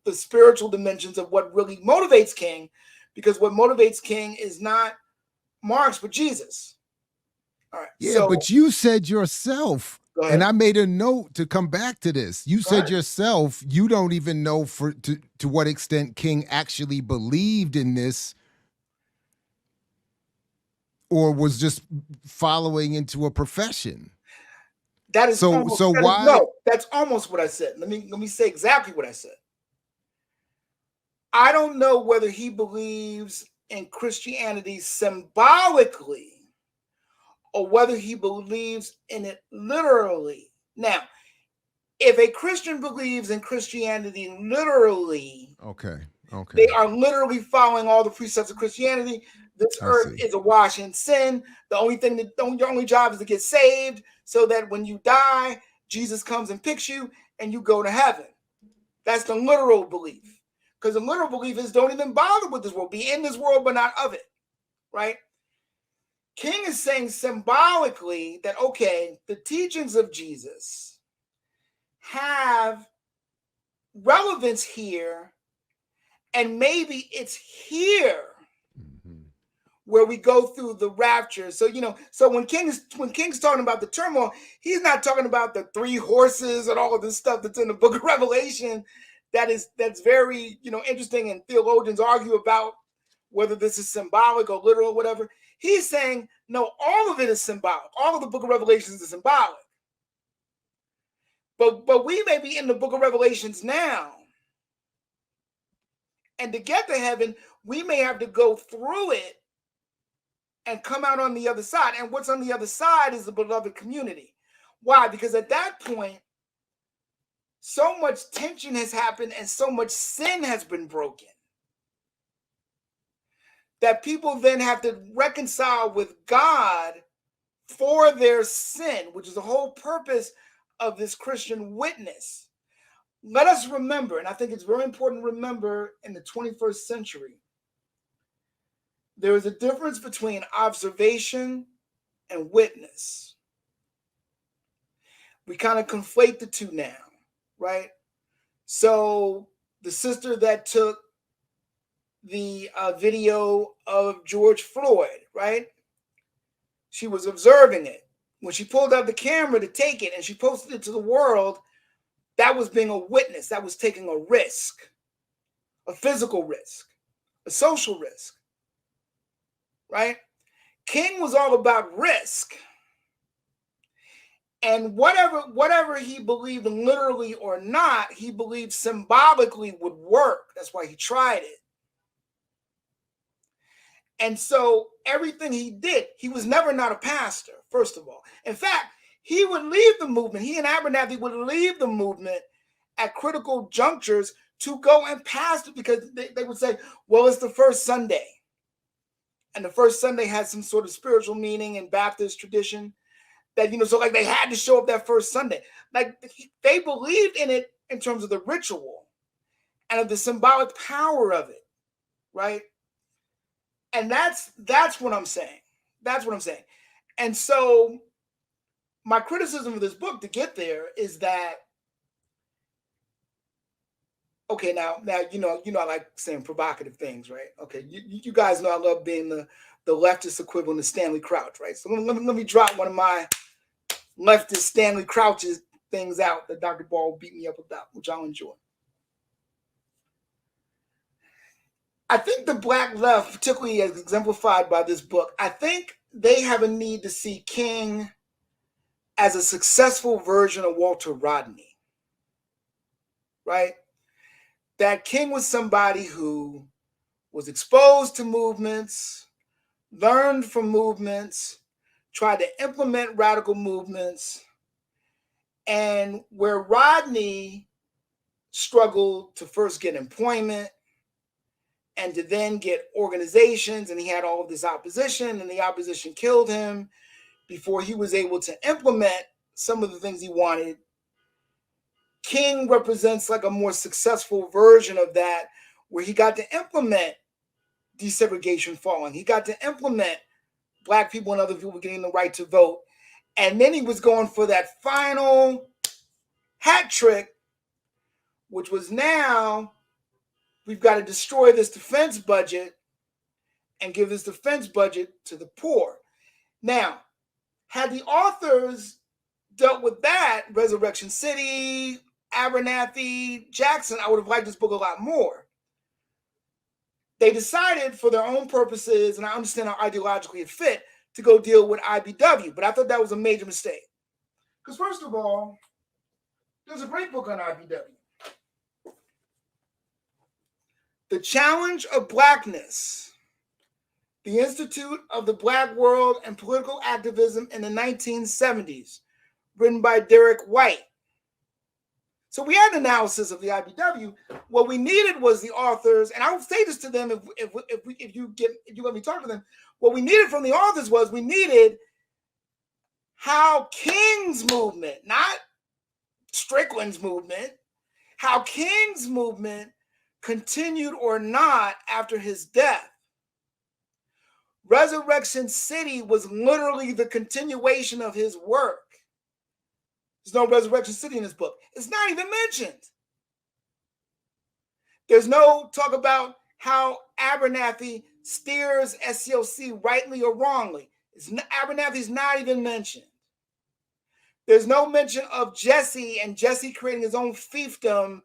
the spiritual dimensions of what really motivates King, because what motivates King is not Marx, but Jesus. All right. Yeah, but you said yourself, and I made a note to come back to this. You said yourself, you don't even know to what extent King actually believed in this or was just following into a profession. That is why? No, that's almost what I said. Let me say exactly what I said. I don't know whether he believes in Christianity symbolically or whether he believes in it literally. Now, if a Christian believes in Christianity literally, they are literally following all the precepts of Christianity. This earth is awash in sin. The only thing your only job is to get saved, so that when you die, Jesus comes and picks you and you go to heaven. That's the literal belief. Because the literal belief is don't even bother with this world. Be in this world, but not of it. Right? King is saying symbolically that, okay, the teachings of Jesus have relevance here, and maybe it's here where we go through the rapture. So, so when King's talking about the turmoil, he's not talking about the 3 horses and all of this stuff that's in the book of Revelation. That's very, interesting, and theologians argue about whether this is symbolic or literal or whatever. He's saying, no, all of it is symbolic. All of the book of Revelations is symbolic. But we may be in the book of Revelations now. And to get to heaven, we may have to go through it and come out on the other side. And what's on the other side is the beloved community. Why? Because at that point, so much tension has happened and so much sin has been broken that people then have to reconcile with God for their sin, which is the whole purpose of this Christian witness. Let us remember, and I think it's very important to remember in the 21st century, there is a difference between observation and witness. We kind of conflate the two now, right? So the sister that took the video of George Floyd, right? She was observing it. When she pulled out the camera to take it and she posted it to the world, that was being a witness. That was taking a risk, a physical risk, a social risk, right? King was all about risk. And whatever he believed literally or not, he believed symbolically would work. That's why he tried it. And so everything he did, he was never not a pastor, first of all. In fact, he would leave the movement. He and Abernathy would leave the movement at critical junctures to go and pastor, because they would say, well, it's the first Sunday. And the first Sunday had some sort of spiritual meaning in Baptist tradition. That, so like they had to show up that first Sunday. Like they believed in it in terms of the ritual and of the symbolic power of it, right? And that's what I'm saying. That's what I'm saying. And so my criticism of this book to get there is that, okay, now I like saying provocative things, right? Okay, you guys know I love being the leftist equivalent of Stanley Crouch, right? So let me drop one of my leftist Stanley Crouch's things out that Dr. Ball beat me up about, which I'll enjoy. I think the Black left, particularly as exemplified by this book, I think they have a need to see King as a successful version of Walter Rodney, right? That King was somebody who was exposed to movements, learned from movements, tried to implement radical movements, and where Rodney struggled to first get employment and to then get organizations, and he had all of this opposition, and the opposition killed him before he was able to implement some of the things he wanted. King represents like a more successful version of that, where he got to implement desegregation falling. He got to implement Black people and other people getting the right to vote. And then he was going for that final hat trick, which was now we've got to destroy this defense budget and give this defense budget to the poor. Now, had the authors dealt with that, Resurrection City, Abernathy, Jackson, I would have liked this book a lot more. They decided for their own purposes, and I understand how ideologically it fit, to go deal with iBW, but I thought that was a major mistake. Because first of all, there's a great book on iBW. The Challenge of Blackness, the Institute of the Black World and Political Activism in the 1970s, written by Derek White. So we had an analysis of the IBW. What we needed was the authors, and I would say this to them if you let me talk to them. What we needed from the authors was we needed how King's movement, not Strickland's movement, how King's movement continued or not after his death. Resurrection City was literally the continuation of his work. There's no Resurrection City in this book. It's not even mentioned. There's no talk about how Abernathy steers SCLC rightly or wrongly. Abernathy's not even mentioned. There's no mention of Jesse and Jesse creating his own fiefdom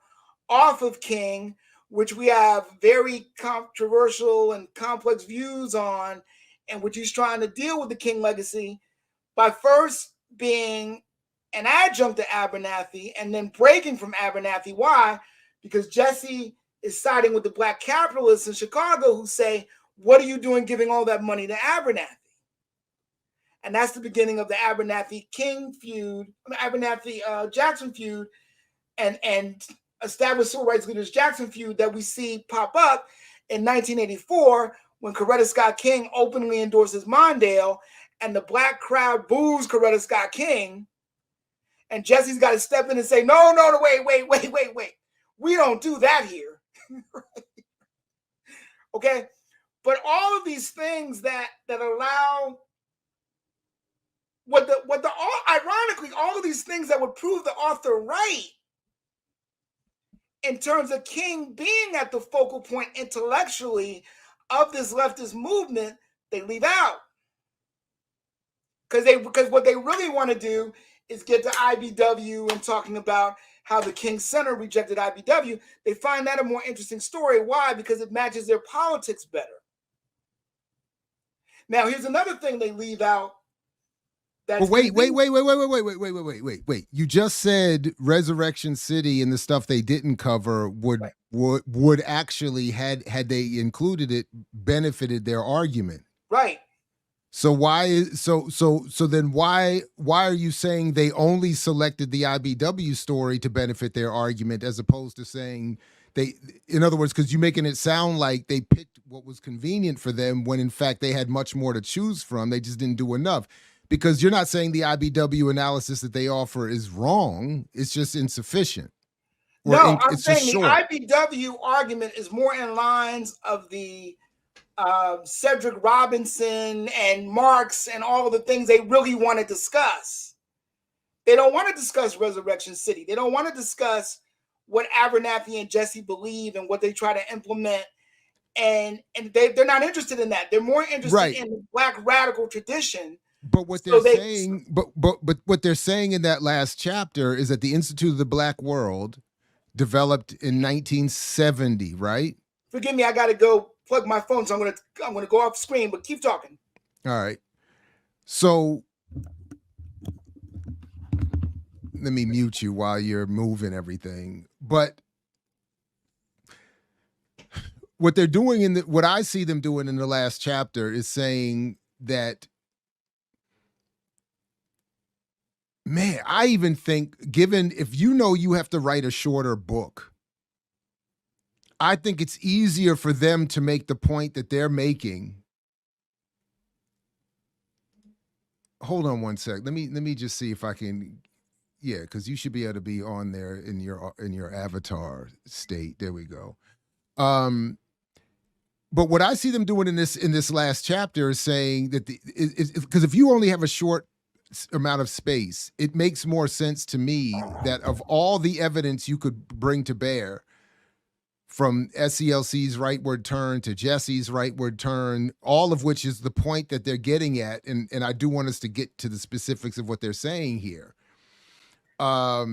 off of King, which we have very controversial and complex views on, and which he's trying to deal with the King legacy by first being an adjunct to Abernathy and then breaking from Abernathy. Why? Because Jesse is siding with the Black capitalists in Chicago who say, what are you doing giving all that money to Abernathy? And that's the beginning of the Abernathy-King feud, Abernathy-Jackson feud, and established civil rights leaders Jackson feud that we see pop up in 1984 when Coretta Scott King openly endorses Mondale and the Black crowd boos Coretta Scott King. And Jesse's got to step in and say, no, wait. We don't do that here. Okay? But all of these things that allow ironically, all of these things that would prove the author right in terms of King being at the focal point intellectually of this leftist movement, they leave out. Because what they really want to do is get to IBW and talking about how the King Center rejected IBW. They find that a more interesting story. Why? Because it matches their politics better. Now, here's another thing they leave out That's But wait. convenient. Wait. You just said Resurrection City and the stuff they didn't cover would actually, had they included it, benefited their argument. Right. So then why are you saying they only selected the iBW story to benefit their argument, as opposed to saying they, in other words, because you're making it sound like they picked what was convenient for them when in fact they had much more to choose from. They just didn't do enough. Because you're not saying the iBW analysis that they offer is wrong. It's just insufficient. No, I'm saying the iBW argument is more in lines of the Cedric Robinson and Marx and all of the things they really want to discuss. They don't want to discuss Resurrection City. They don't want to discuss what Abernathy and Jesse believe and what they try to implement. And they're not interested in that. They're more interested in the Black radical tradition. But what they're saying, but what they're saying in that last chapter is that the Institute of the Black World developed in 1970, right? Forgive me, I got to go plug my phone, so I'm gonna go off screen. But keep talking. All right. So let me mute you while you're moving everything. But what they're doing what I see them doing in the last chapter is saying that. Man, I even think, given if you know you have to write a shorter book, I think it's easier for them to make the point that they're making. Hold on one sec. Let me just see if I can. Yeah, because you should be able to be on there in your avatar state. There we go. But what I see them doing in this last chapter is saying that because if you only have a short amount of space, it makes more sense to me that of all the evidence you could bring to bear, from SCLC's rightward turn to Jesse's rightward turn, all of which is the point that they're getting at, and I do want us to get to the specifics of what they're saying here. Now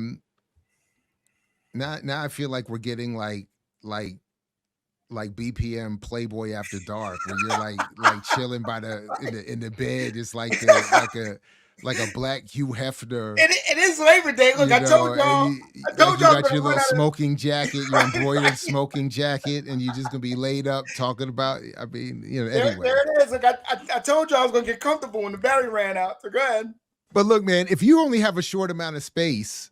I feel like we're getting like BPM Playboy After Dark, where you're like chilling by in the bed. It's like a black Hugh Hefner. It is Labor Day. Look, I told y'all. You got your little smoking jacket, your embroidered smoking jacket, and you're just gonna be laid up talking about. I mean, anyway. There it is. Like I told you I was gonna get comfortable when the battery ran out. So go ahead. But look, man, if you only have a short amount of space,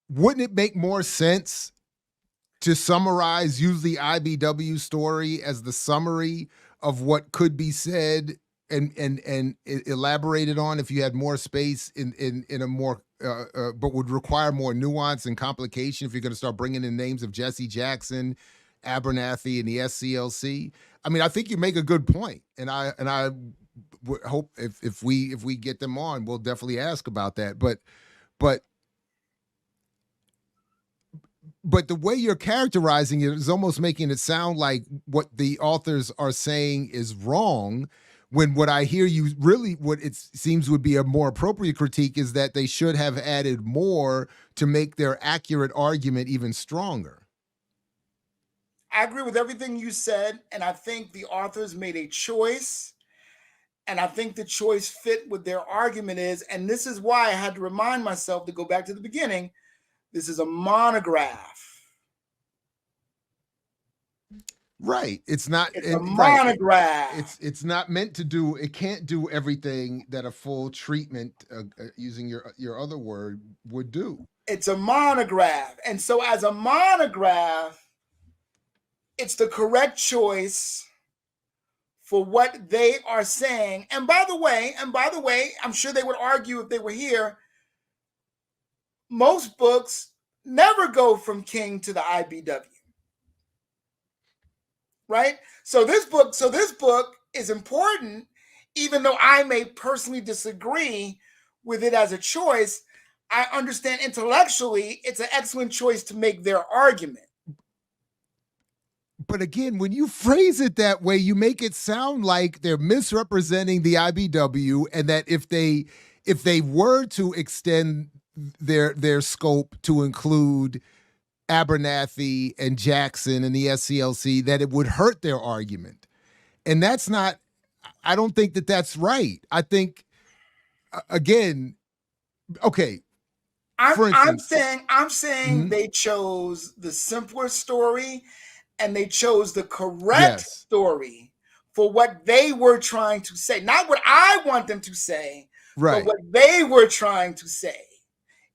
wouldn't it make more sense to summarize, use the iBW story as the summary of what could be said and elaborated on if you had more space in a more but would require more nuance and complication if you're going to start bringing in names of Jesse Jackson, Abernathy, and the SCLC? I mean, I think you make a good point, and I would hope if we get them on, we'll definitely ask about that. But the way you're characterizing it is almost making it sound like what the authors are saying is wrong, when what I hear you really, what it seems would be a more appropriate critique, is that they should have added more to make their accurate argument even stronger. I agree with everything you said, and I think the authors made a choice, and I think the choice fit what their argument is, and this is why I had to remind myself to go back to the beginning. This is a monograph. Right. It's not a monograph. Right. It's not meant to do, it can't do everything that a full treatment, using your other word, would do. It's a monograph. And so as a monograph, it's the correct choice for what they are saying. And by the way, I'm sure they would argue if they were here, most books never go from King to the iBW. Right? So this book is important, even though I may personally disagree with it as a choice. I understand intellectually it's an excellent choice to make their argument. But again, when you phrase it that way, you make it sound like they're misrepresenting the iBW, and that if they were to extend their scope to include Abernathy and Jackson and the SCLC, that it would hurt their argument. And that's not, I don't think that that's right. I think again, okay. For I'm instance, saying they chose the simpler story, and they chose the correct yes, story for what they were trying to say. Not what I want them to say, right, but what they were trying to say.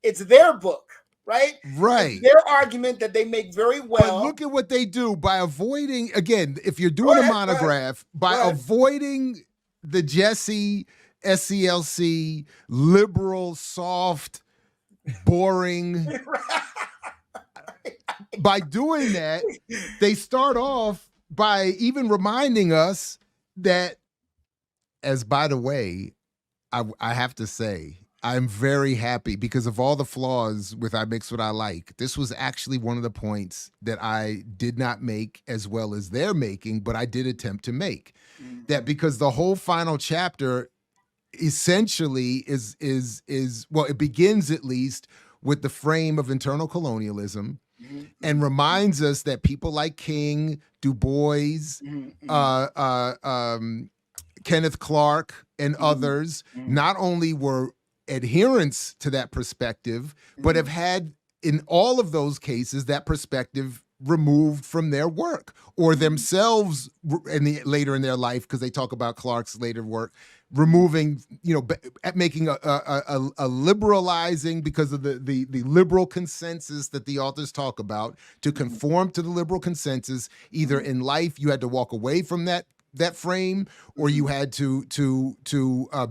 It's their book, right? right. It's their argument that they make very well. But look at what they do by avoiding, again, if you're doing Go ahead, a monograph, by Go ahead. avoiding the Jesse, SCLC, liberal, soft, boring. By doing that, they start off by even reminding us that, as by the way, I have to say, I'm very happy because of all the flaws with I Mix What I Like. This was actually one of the points that I did not make as well as they're making, but I did attempt to make. That because the whole final chapter essentially is well, it begins at least with the frame of internal colonialism and reminds us that people like King, Du Bois, Kenneth Clark, and others not only were adherents to that perspective, but have had, in all of those cases, that perspective removed from their work or themselves later in their life, because they talk about Clark's later work, removing, making a liberalizing because of the liberal consensus that the authors talk about. To conform to the liberal consensus, either in life you had to walk away from that frame, or you had to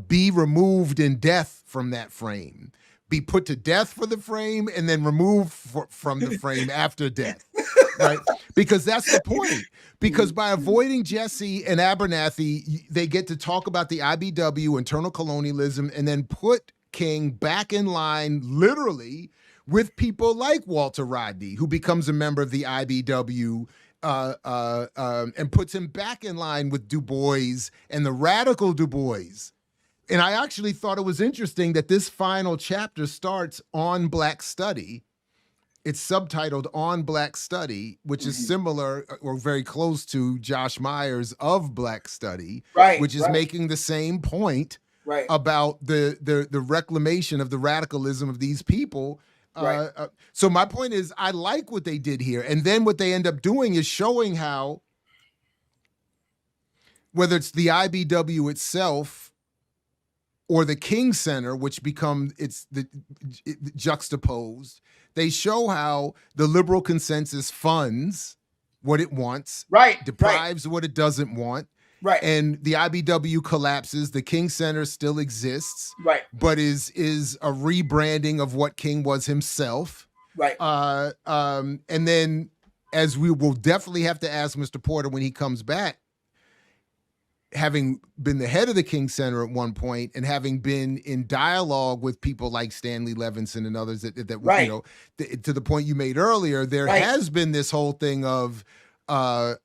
be removed in death from that frame, be put to death for the frame, and then removed from the frame after death, right? Because that's the point. Because by avoiding Jesse and Abernathy, they get to talk about the iBW, internal colonialism, and then put King back in line, literally, with people like Walter Rodney, who becomes a member of the iBW, and puts him back in line with Du Bois and the radical Du Bois. And I actually thought it was interesting that this final chapter starts on Black Study. It's subtitled On Black Study, which is similar or very close to Josh Myers of Black Study, which is making the same point about the reclamation of the radicalism of these people. So my point is, I like what they did here. And then what they end up doing is showing how, whether it's the iBW itself or the King Center, which juxtaposed, they show how the liberal consensus funds what it wants, deprives what it doesn't want. Right. And the iBW collapses. The King Center still exists, but is a rebranding of what King was himself. Right. And then, as we will definitely have to ask Mr. Porter when he comes back, having been the head of the King Center at one point and having been in dialogue with people like Stanley Levinson and others that to the point you made earlier, there has been this whole thing of I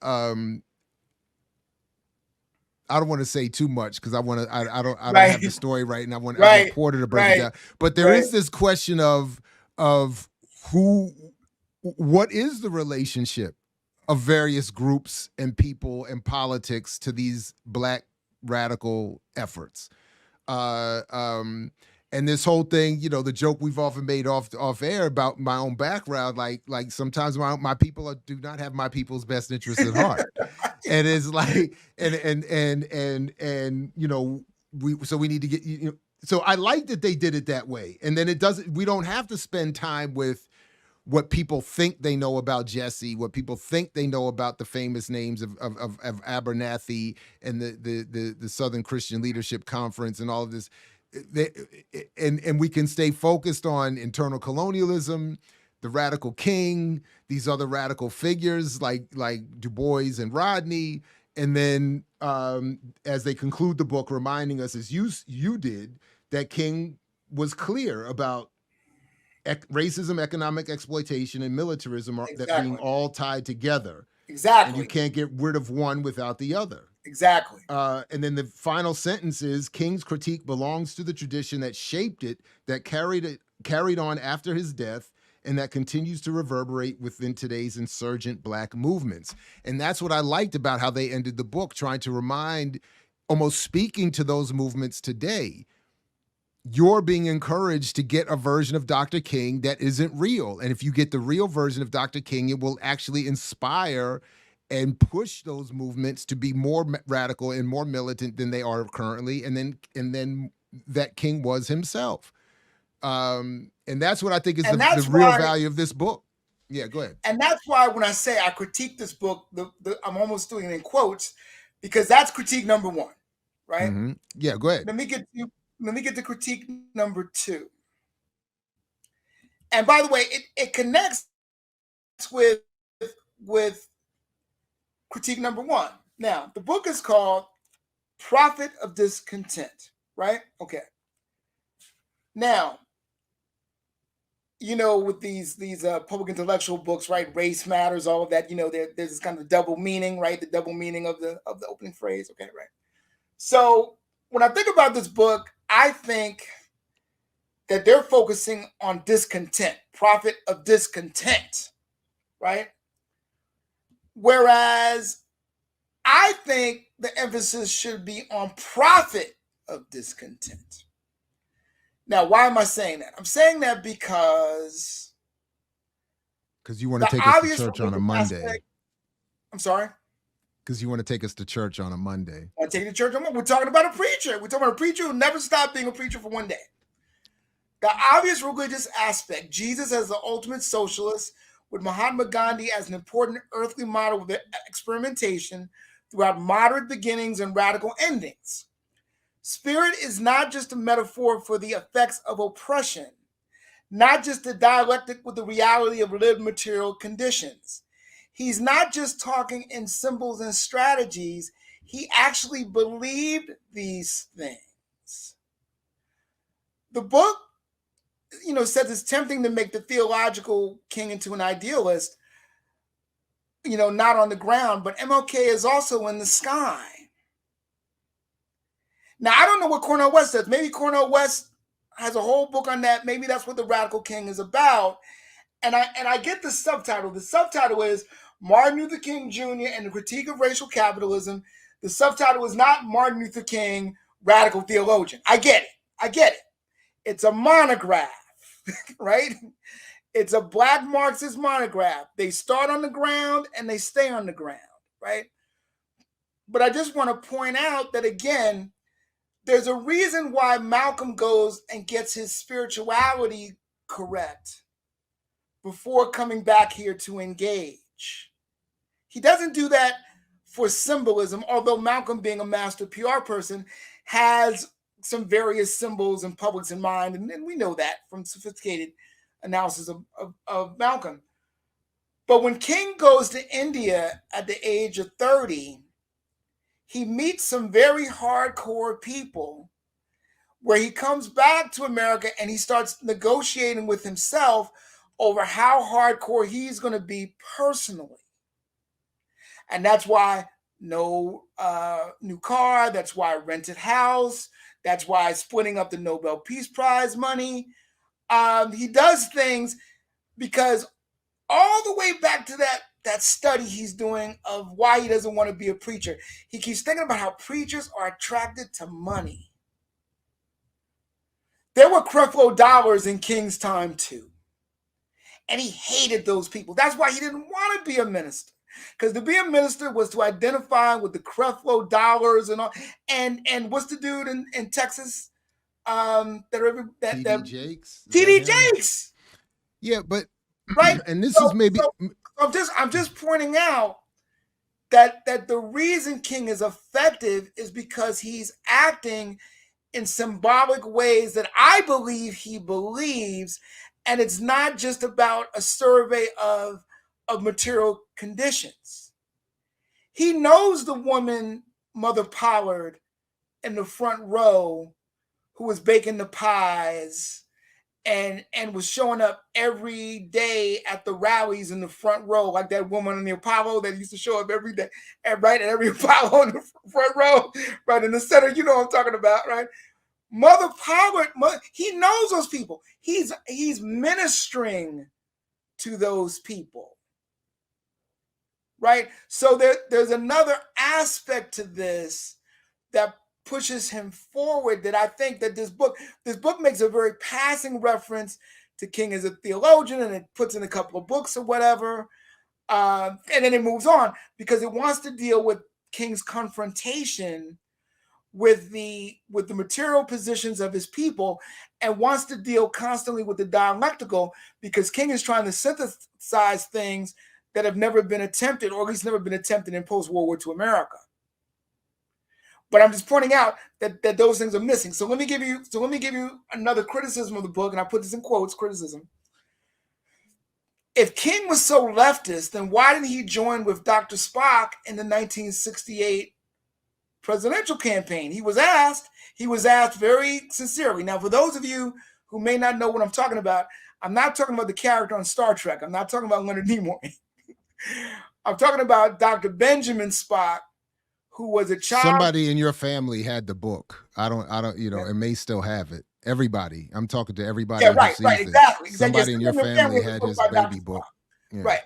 don't want to say too much because I don't have the story right, and I want Porter to break it down. But there is this question of what is the relationship of various groups and people and politics to these Black radical efforts. And this whole thing, the joke we've often made off air about my own background, like sometimes my people do not have my people's best interests at heart. And it's like, we need to get, so I like that they did it that way. And then we don't have to spend time with what people think they know about Jesse, what people think they know about the famous names of Abernathy and the Southern Christian Leadership Conference and all of this. And we can stay focused on internal colonialism, the radical King, these other radical figures like Du Bois and Rodney, and then as they conclude the book, reminding us, as you did, that King was clear about racism, economic exploitation, and militarism that being all tied together. Exactly. And you can't get rid of one without the other. Exactly. And then the final sentence is, King's critique belongs to the tradition that shaped it, that carried on after his death, and that continues to reverberate within today's insurgent Black movements. And that's what I liked about how they ended the book, trying to remind, almost speaking to those movements today. you're being encouraged to get a version of Dr. King that isn't real. And if you get the real version of Dr. King, it will actually inspire and push those movements to be more radical and more militant than they are currently. And then that King was himself. And that's what I think is the real value of this book. Yeah, go ahead. And that's why when I say I critique this book, I'm almost doing it in quotes, because that's critique number one, right? Mm-hmm. Yeah, go ahead. Let me get to critique number two. And by the way, it connects with critique number one. Now, the book is called Prophet of Discontent, right? Okay. Now, with these public intellectual books, right? Race matters, all of that. There's this kind of double meaning, right? The double meaning of the opening phrase. Okay, right. So when I think about this book, I think that they're focusing on discontent, prophet of discontent, right? Whereas I think the emphasis should be on prophet of discontent. Now, why am I saying that? I'm saying that because you want to take us to church on a Monday. I'm sorry? Because you want to take us to church on a Monday. I take you to church on Monday. We're talking about a preacher. We're talking about a preacher who never stopped being a preacher for one day. The obvious religious aspect, Jesus as the ultimate socialist, with Mahatma Gandhi as an important earthly model of experimentation throughout moderate beginnings and radical endings. Spirit is not just a metaphor for the effects of oppression, not just a dialectic with the reality of lived material conditions. He's not just talking in symbols and strategies. He actually believed these things. The book, says it's tempting to make the theological king into an idealist, not on the ground, but MLK is also in the sky. Now, I don't know what Cornel West does. Maybe Cornel West has a whole book on that. Maybe that's what the Radical King is about. And I get the subtitle. The subtitle is Martin Luther King Jr. and the Critique of Racial Capitalism. The subtitle is not Martin Luther King, Radical Theologian. I get it. It's a monograph, right? It's a Black Marxist monograph. They start on the ground and they stay on the ground, right? But I just want to point out that, again, there's a reason why Malcolm goes and gets his spirituality correct before coming back here to engage. He doesn't do that for symbolism, although Malcolm, being a master PR person, has some various symbols and publics in mind, and we know that from sophisticated analysis of Malcolm. But when King goes to India at the age of 30, he meets some very hardcore people, where he comes back to America and he starts negotiating with himself over how hardcore he's going to be personally. And that's why no new car, that's why rented house, that's why splitting up the Nobel Peace Prize money. He does things because all the way back to that study he's doing of why he doesn't want to be a preacher, he keeps thinking about how preachers are attracted to money. There were Creflo dollars in King's time too. And he hated those people. That's why he didn't want to be a minister. Because to be a minister was to identify with the Creflo dollars and all. And what's the dude in Texas? T.D. Jakes. T.D. Jakes. Yeah, but right. And this is maybe. I'm just pointing out that the reason King is effective is because he's acting in symbolic ways that I believe he believes, and it's not just about a survey of material conditions. He knows the woman, Mother Pollard, in the front row, who was baking the pies and was showing up every day at the rallies in the front row, like that woman in the Apollo that used to show up every day, right at every Apollo in the front row, right in the center. You know what I'm talking about, right? Mother Pollard, he knows those people. He's ministering to those people, right? So there's another aspect to this that pushes him forward that I think that this book makes a very passing reference to King as a theologian, and it puts in a couple of books or whatever, and then it moves on because it wants to deal with King's confrontation with the material positions of his people, and wants to deal constantly with the dialectical, because King is trying to synthesize things that have never been attempted, or at least never been attempted in post-World War II America. But I'm just pointing out that those things are missing. So let me give you another criticism of the book, and I put this in quotes, criticism. If King was so leftist, then why didn't he join with Dr. Spock in the 1968 presidential campaign? He was asked very sincerely. Now, for those of you who may not know what I'm talking about, I'm not talking about the character on Star Trek. I'm not talking about Leonard Nimoy. I'm talking about Dr. Benjamin Spock, who was a child. Somebody in your family had the book. I don't, and may still have it. Everybody. I'm talking to everybody. Yeah, right, exactly. Somebody in your family had his baby book. Yeah. Right.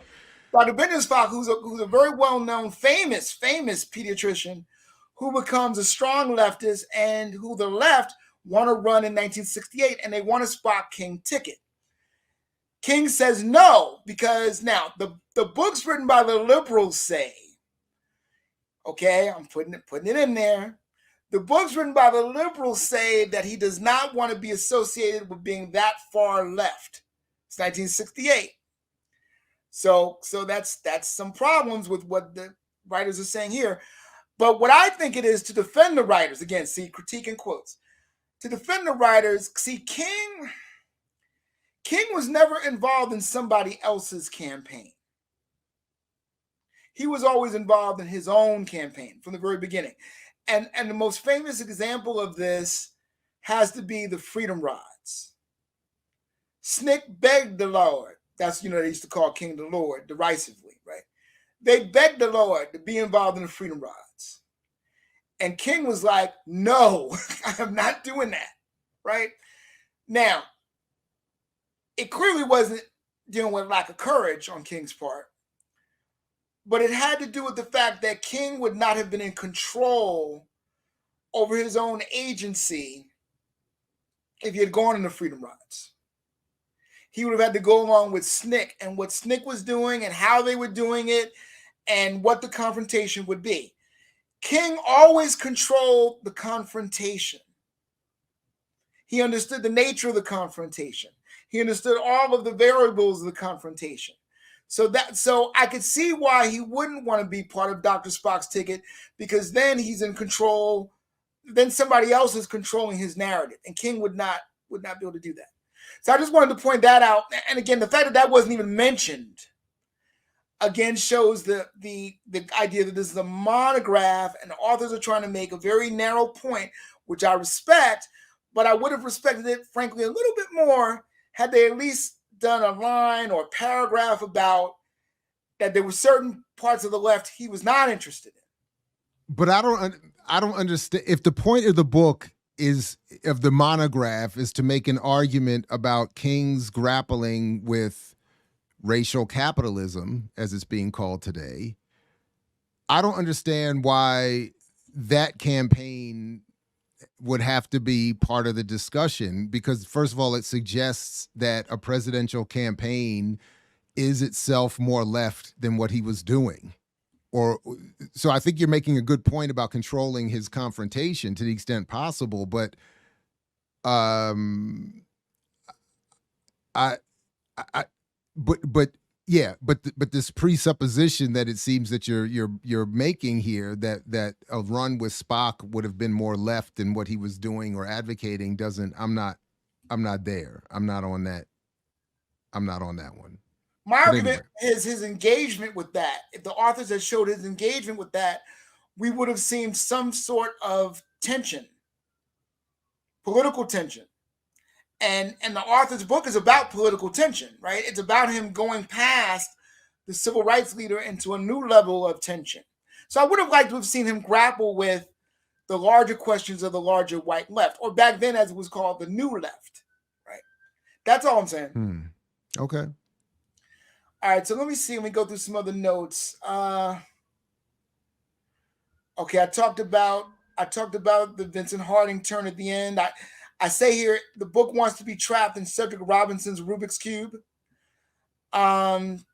Dr. Benjamin Spock, who's a very well-known, famous pediatrician, who becomes a strong leftist, and who the left want to run in 1968, and they want a Spock King ticket. King says no, because now the books written by the liberals say, okay, I'm putting it in there. The books written by the liberals say that he does not want to be associated with being that far left. It's 1968. So that's some problems with what the writers are saying here. But what I think it is to defend the writers, again, see, critique and quotes. To defend the writers, see, King was never involved in somebody else's campaign. He was always involved in his own campaign from the very beginning. And the most famous example of this has to be the Freedom Rods. Snick begged the Lord. That's, they used to call King the Lord derisively, right? They begged the Lord to be involved in the Freedom Rods. And King was like, no, I'm not doing that, right? Now, it clearly wasn't dealing with lack of courage on King's part, but it had to do with the fact that King would not have been in control over his own agency if he had gone in the Freedom Rods. He would have had to go along with Snick and what Snick was doing and how they were doing it and what the confrontation would be. King always controlled the confrontation. He understood the nature of the confrontation. He understood all of the variables of the confrontation. So I could see why he wouldn't want to be part of Dr. Spock's ticket, because then he's in control. Then somebody else is controlling his narrative, and King would not be able to do that. So I just wanted to point that out. And again, the fact that wasn't even mentioned again shows the idea that this is a monograph, and the authors are trying to make a very narrow point, which I respect, but I would have respected it, frankly, a little bit more had they at least done a line or a paragraph about that there were certain parts of the left he was not interested in. But I don't understand if the point of the book of the monograph is to make an argument about King's grappling with racial capitalism, as it's being called today. I don't understand why that campaign would have to be part of the discussion, because first of all, it suggests that a presidential campaign is itself more left than what he was doing. So I think you're making a good point about controlling his confrontation to the extent possible, but but this presupposition that it seems that you're making here that a run with Spock would have been more left than what he was doing or advocating doesn't. I'm not there. I'm not on that one. My argument is his engagement with that. If the authors had showed his engagement with that, we would have seen some sort of tension, political tension. And the author's book is about political tension, right? It's about him going past the civil rights leader into a new level of tension. So I would have liked to have seen him grapple with the larger questions of the larger white left, or back then as it was called, the new left, right? That's all I'm saying. Okay. All right, so let me see. Let me go through some other notes. Okay, I talked about I talked about the Vincent Harding turn at the end. I say here the book wants to be trapped in Cedric Robinson's Rubik's Cube. And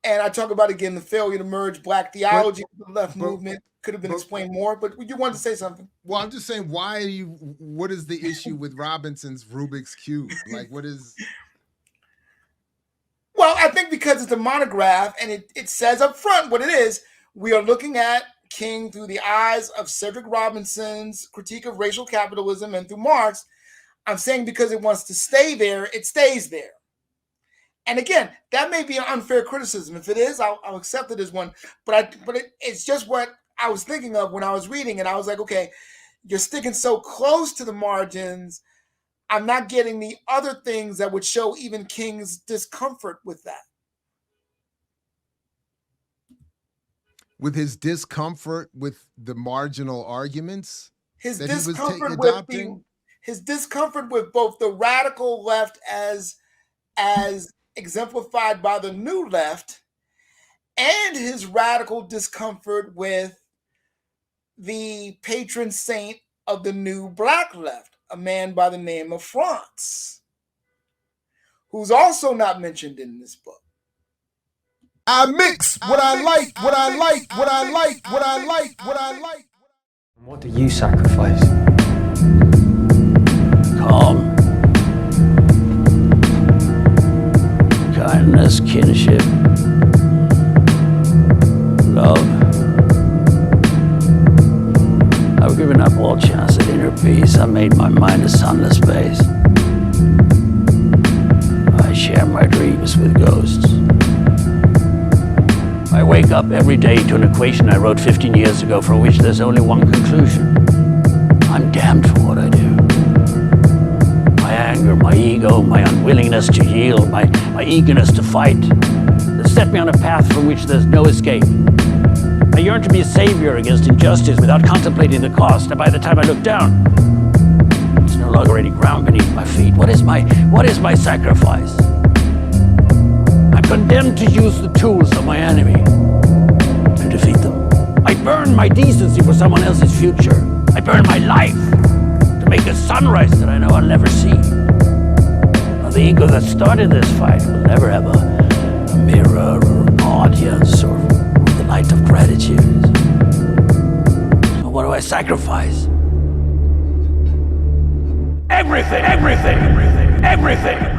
I talk about, again, the failure to merge Black theology with the left movement. Could have been explained more, but you wanted to say something. Well, I'm just saying, what is the issue with Robinson's Rubik's Cube? Like, what is... Well, I think because it's a monograph and it says up front what it is. We are looking at King through the eyes of Cedric Robinson's critique of racial capitalism and through Marx. I'm saying because it wants to stay there, it stays there. And again, that may be an unfair criticism. If it is, I'll accept it as one. But it's just what I was thinking of when I was reading, and I was like, okay, you're sticking so close to the margins. I'm not getting the other things that would show even King's discomfort with that. With his discomfort with the marginal arguments? His discomfort with both the radical left as exemplified by the new left, and his radical discomfort with the patron saint of the new Black left, a man by the name of France, who's also not mentioned in this book. I mix what I like, what I like, what I like, what I like, what I like. What do you sacrifice? Calm, kindness, kinship, love. I've given up all chance at inner peace. I made my mind a sunless space. I share my dreams with ghosts. I wake up every day to an equation I wrote 15 years ago for which there's only one conclusion. I'm damned for what I do. My anger, my ego, my unwillingness to yield, my eagerness to fight, that set me on a path from which there's no escape. I yearn to be a savior against injustice without contemplating the cost, and by the time I look down, there's no longer any ground beneath my feet. What is my sacrifice? I'm condemned to use the tools of my enemy to defeat them. I burn my decency for someone else's future. I burn my life to make a sunrise that I know I'll never see. Now, the ego that started this fight will never have a mirror or an audience or the light of gratitude. So what do I sacrifice? Everything, everything, everything, everything.